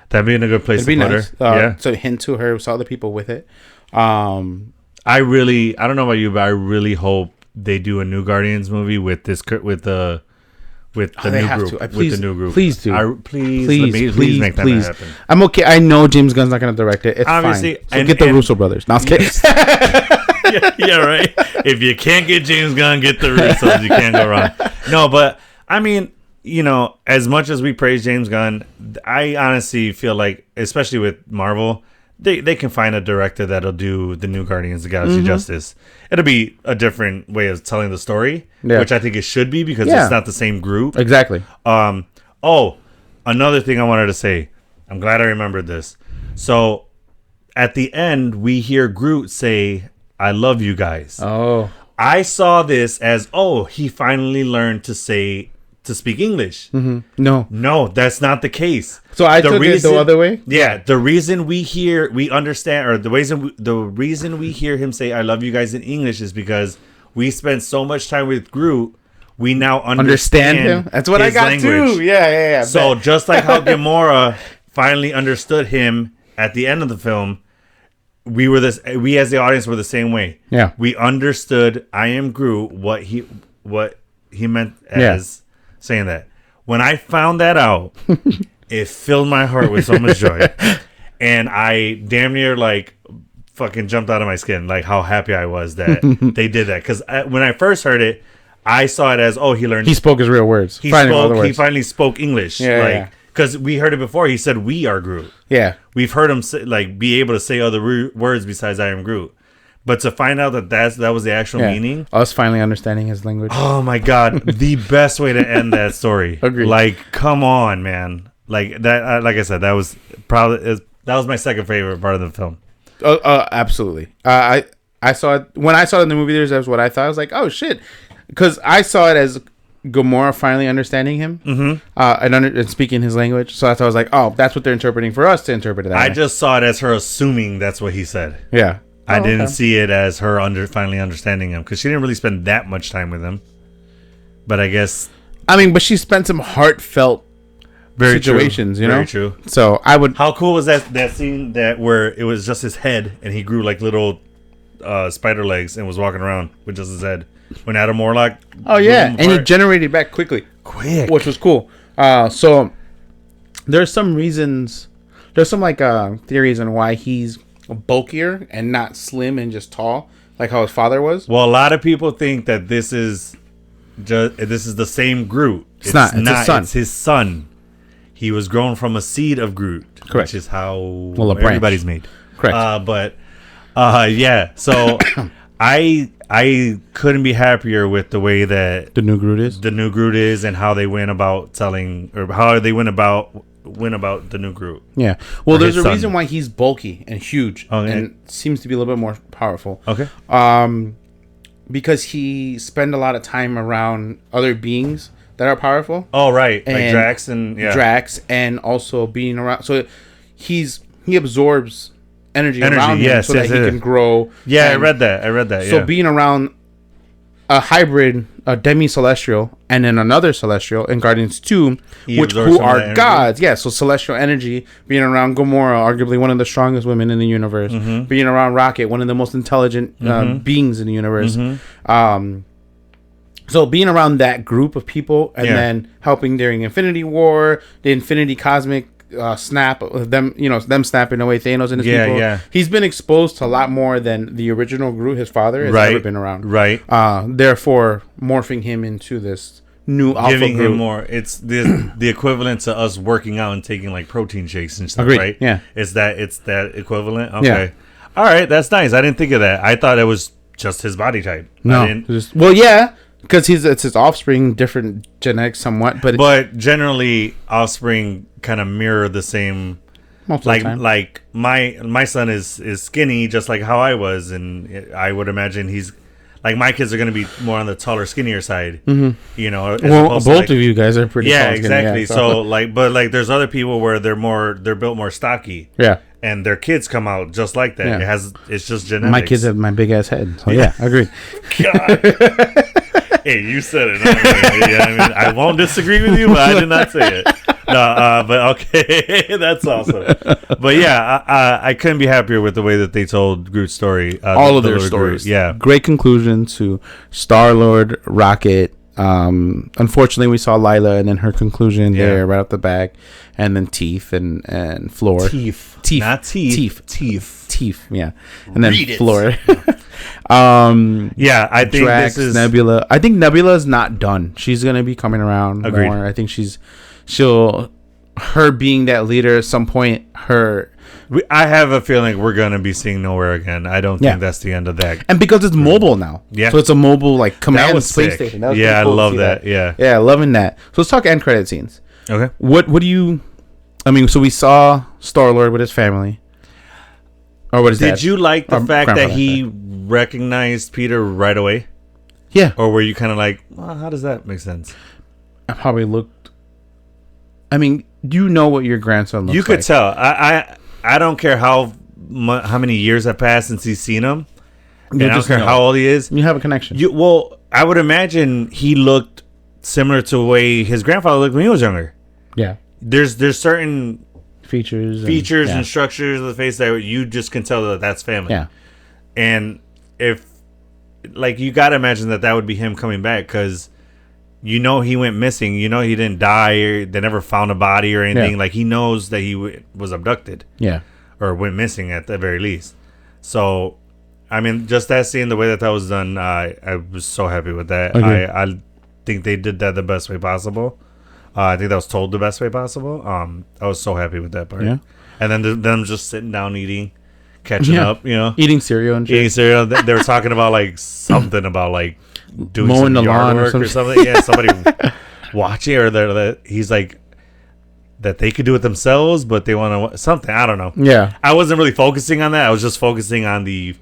That'd be in a good place to put her. So hint to her, saw the people with it. I don't know about you, but I really hope they do a new Guardians movie with the new group. Please do. Please make that happen. I'm okay. I know James Gunn's not going to direct it. It's obviously fine. So get the Russo brothers. No, I was kidding. yeah, right. If you can't get James Gunn, get the Russos. You can't go wrong. No, but I mean, as much as we praise James Gunn, I honestly feel like, especially with Marvel, they can find a director that'll do the new Guardians of the Galaxy justice. It'll be a different way of telling the story, which I think it should be because it's not the same group. Exactly. Another thing I wanted to say. I'm glad I remembered this. So at the end, we hear Groot say, "I love you guys." Oh. I saw this as, he finally learned to speak English. No, that's not the case. So I took it the other way? Yeah, the reason we understand, or the reason we hear him say, "I love you guys" in English is because we spent so much time with Groot, we now understand him. That's what I got language. Too. Yeah. So just like how Gamora finally understood him at the end of the film, we as the audience were the same way. Yeah. We understood I am Groot, what he meant as saying that. When I found that out, it filled my heart with so much joy. And I damn near like fucking jumped out of my skin, like how happy I was that they did that. Because when I first heard it, I saw it as, he learned. He spoke his real words. He finally spoke English. Because we heard it before. He said, "We are Groot." Yeah. We've heard him say, like, be able to say other words besides "I am Groot." But to find out that was the actual meaning. Us finally understanding his language. Oh, my God. The best way to end that story. Agreed. Like, come on, man. Like, that. Like I said, that was my second favorite part of the film. Absolutely. I saw it. When I saw it in the movie theaters, that's what I thought. I was like, oh, shit. Because I saw it as Gamora finally understanding him and speaking his language. So that's why I was like, oh, that's what they're interpreting for us to interpret it that I way. just saw it as her assuming that's what he said. Yeah. I didn't see it as her finally understanding him because she didn't really spend that much time with him. But I guess... I mean, but she spent some heartfelt situations, you know? Very true. So I would... How cool was that scene where it was just his head and he grew like little spider legs and was walking around with just his head? When Adam Warlock... Oh, yeah. And he generated back quick. Which was cool. So there's some reasons... There's some like theories on why he's bulkier and not slim and just tall, like how his father was. Well, a lot of people think that this is the same Groot. It's not. It's his son. It's his son. He was grown from a seed of Groot, correct? Which is how everybody's made, correct? Yeah. So I couldn't be happier with the way that the new Groot is, and how they went about telling, or how they went about the new Groot. Yeah. Well, there's a reason why he's bulky and huge and seems to be a little bit more powerful. Okay. Because he spent a lot of time around other beings that are powerful. Oh, right. Like Drax and also being around. So he absorbs energy around him so that he can grow. Yeah, I read that. So being around a hybrid, a demi-celestial, and then another celestial in Guardians 2, who are gods. Yeah, so celestial energy, being around Gamora, arguably one of the strongest women in the universe, being around Rocket, one of the most intelligent beings in the universe. So being around that group of people and then helping during Infinity War, the Infinity Cosmic snap of them, them snapping away Thanos and his people. Yeah. He's been exposed to a lot more than the original Groot, his father, has ever been around. Right. Therefore, morphing him into this new alpha giving Groot. Him more. It's the equivalent to us working out and taking like protein shakes and stuff, Agreed. Right? Yeah. It's that equivalent. Okay. Yeah. All right, that's nice. I didn't think of that. I thought it was just his body type. No. Well, yeah. Because it's his offspring, different genetics somewhat, but generally offspring kind of mirror the same. Most of the time. Like my son is skinny, just like how I was, and I would imagine he's like my kids are going to be more on the taller, skinnier side. You know, well, both of you guys are pretty. Yeah, tall, exactly. Skinny, so there's other people where they're built more stocky. Yeah. And their kids come out just like that. Yeah. It's just genetics. My kids have my big ass head. So yeah, I agree. God. Hey, you said it. I won't disagree with you, but I did not say it. No, but okay, that's awesome. But yeah, I couldn't be happier with the way that they told Groot's story. All of their stories. Groot. Yeah, great conclusion to Star-Lord, Rocket. Unfortunately, we saw Lila, and then her conclusion there right off the back, and then Teeth and Floor. Teeth, not Teeth. Teeth. Yeah, and then Read Floor. Yeah, I think Drax, this is Nebula. I think Nebula's not done. She's gonna be coming around Agreed. more. I think her being that leader at some point. I have a feeling we're gonna be seeing Nowhere again. I don't think that's the end of that. And because it's mobile now, so it's a mobile like command space station. That was cool. I love that. Yeah, loving that. So let's talk end credit scenes. Okay. What do you? I mean, so we saw Star-Lord with his family. Or what is that? Did you like the fact that he recognized Peter right away? Yeah. Or were you kind of like, well, how does that make sense? I probably looked. I mean, you know what your grandson looks like. You could tell. I don't care how many years have passed since he's seen him. And I don't care how old he is. You have a connection. Well, I would imagine he looked similar to the way his grandfather looked when he was younger. Yeah. There's certain features and structures of the face that you just can tell that that's family. Yeah. And if, like, you got to imagine that would be him coming back because, he went missing. He didn't die or they never found a body or anything. Yeah. Like, he knows that he was abducted. Yeah. Or went missing at the very least. So, I mean, just that scene, the way that was done, I was so happy with that. Okay. I think they did that the best way possible. I think that was told the best way possible. I was so happy with that part. Yeah. And then them just sitting down eating, catching up, eating cereal and shit. Eating cereal. They were talking about like something about like doing mowing some the yard lawn work or something. Yeah, somebody watching, or that he's like that they could do it themselves, but they want to something. I don't know. Yeah, I wasn't really focusing on that. I was just focusing on the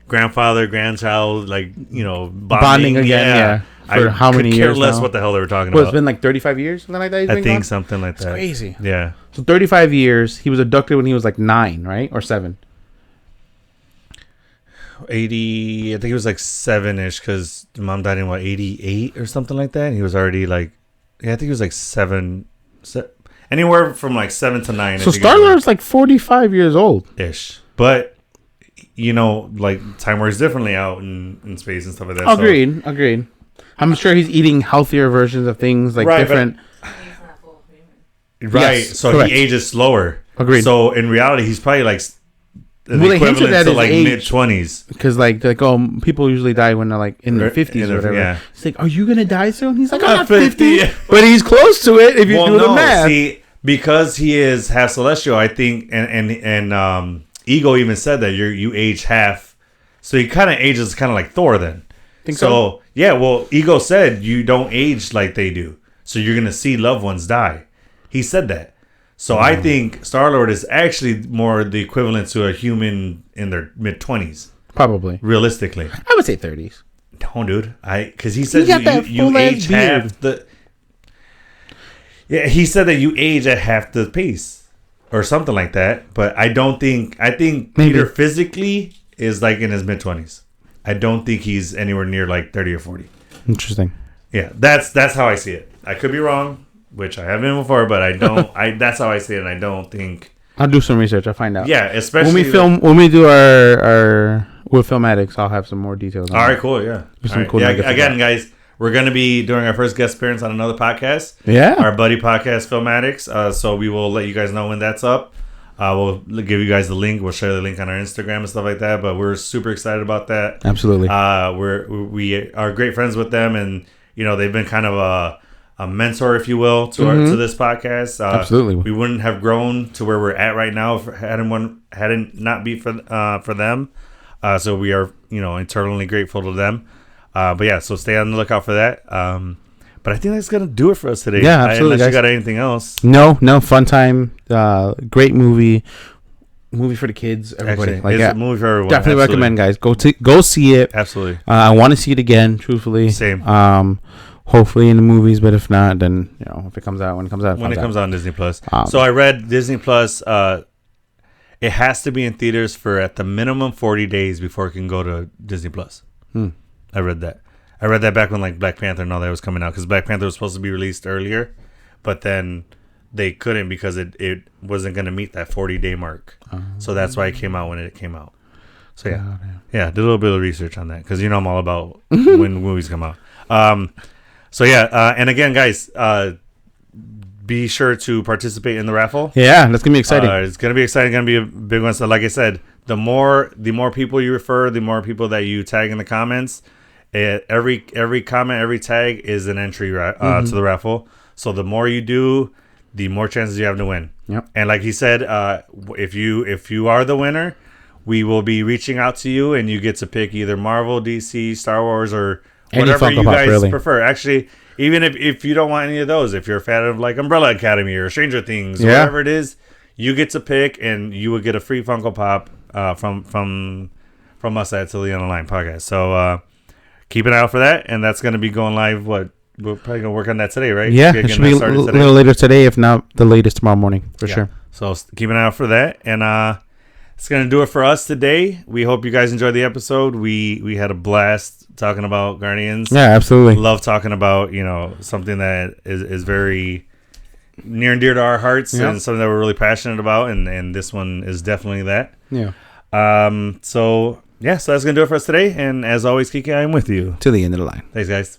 grandfather, grandchild, like bonding again. Yeah. For how many years? Care less what the hell they were talking about. It's been like 35 years, something like that. I think something like that. That's crazy. Yeah. So 35 years. He was abducted when he was like 9, right, or 7. 80. I think he was like 7ish because mom died in 88 or something like that. And he was already like, I think he was like 7. Anywhere from like 7 to 9. So Star-Lord's like 45 years old ish, but like time works differently out in space and stuff like that. Agreed. I'm sure he's eating healthier versions of things, like different. Right. Yes, so correct. He ages slower. Agreed. So in reality, he's probably like the equivalent to like mid-20s. Because people usually die when they're like in their 50s or whatever. Yeah. It's like, are you gonna die soon? He's like, I'm not 50, but he's close to it if you do the math. See, because he is half celestial, I think, and Ego even said that you age half, so he kind of ages kind of like Thor then. Think so? Yeah, well, Ego said you don't age like they do, so you're gonna see loved ones die. He said that. So I think Star-Lord is actually more the equivalent to a human in their mid-20s. Probably. Realistically. I would say 30s. No, dude. Because he said you age half the... Yeah, he said that you age at half the pace or something like that. But I don't think... I think maybe Peter physically is like in his mid-20s. I don't think he's anywhere near like 30 or 40. Interesting. Yeah, that's how I see it. I could be wrong, which I have been before, but I don't. That's how I see it, and I don't think. I'll do some research. I'll find out. Yeah, especially when we do our with Film Addicts, I'll have some more details. All right, cool. Yeah. Cool. Yeah. Again, guys, we're gonna be doing our first guest appearance on another podcast. Yeah. Our buddy podcast, Film Addicts. So we will let you guys know when that's up. We'll give you guys the link. We'll share the link on our Instagram and stuff like that. But we're super excited about that. Absolutely. We are great friends with them, and they've been kind of a mentor, if you will, to this podcast. Absolutely. We wouldn't have grown to where we're at right now if hadn't not be for them. So we are eternally grateful to them. But yeah, so stay on the lookout for that. But I think that's gonna do it for us today. Yeah, absolutely. Unless you got anything else? No, fun time. Great movie for the kids. Everybody, it's a movie for everyone. Definitely recommend, guys. Go see it. Absolutely. I want to see it again. Truthfully, same. Hopefully in the movies, but if not, then if it comes out when it comes out. When it comes out on Disney Plus. So I read Disney Plus. It has to be in theaters for at the minimum 40 days before it can go to Disney Plus. I read that. I read that back when like Black Panther and all that was coming out, because Black Panther was supposed to be released earlier, but then they couldn't because it wasn't going to meet that 40-day mark. So that's why it came out when it came out. So yeah, did a little bit of research on that, because I'm all about when movies come out. So yeah, and again, guys, be sure to participate in the raffle. Yeah, that's gonna be exciting. It's gonna be exciting. Gonna be a big one. So like I said, the more people you refer, the more people that you tag in the comments. Every comment, every tag is an entry to the raffle. So the more you do, the more chances you have to win. Yep. And like he said, if you are the winner, we will be reaching out to you, and you get to pick either Marvel, DC, Star Wars, or whatever you guys prefer. Actually, even if you don't want any of those, if you're a fan of like Umbrella Academy or Stranger Things, whatever it is, you get to pick, and you will get a free Funko Pop from us at Till the End of the Line podcast. So keep an eye out for that, and that's going to be going live. We're probably going to work on that today, right? Yeah, it should be a little later today, if not the latest tomorrow morning, for sure. So keep an eye out for that, and it's going to do it for us today. We hope you guys enjoyed the episode. We had a blast talking about Guardians. Yeah, absolutely. Love talking about, something that is very near and dear to our hearts, and something that we're really passionate about, and this one is definitely that. Yeah. So that's going to do it for us today, and as always, Kiki, I am with you. To the end of the line. Thanks, guys.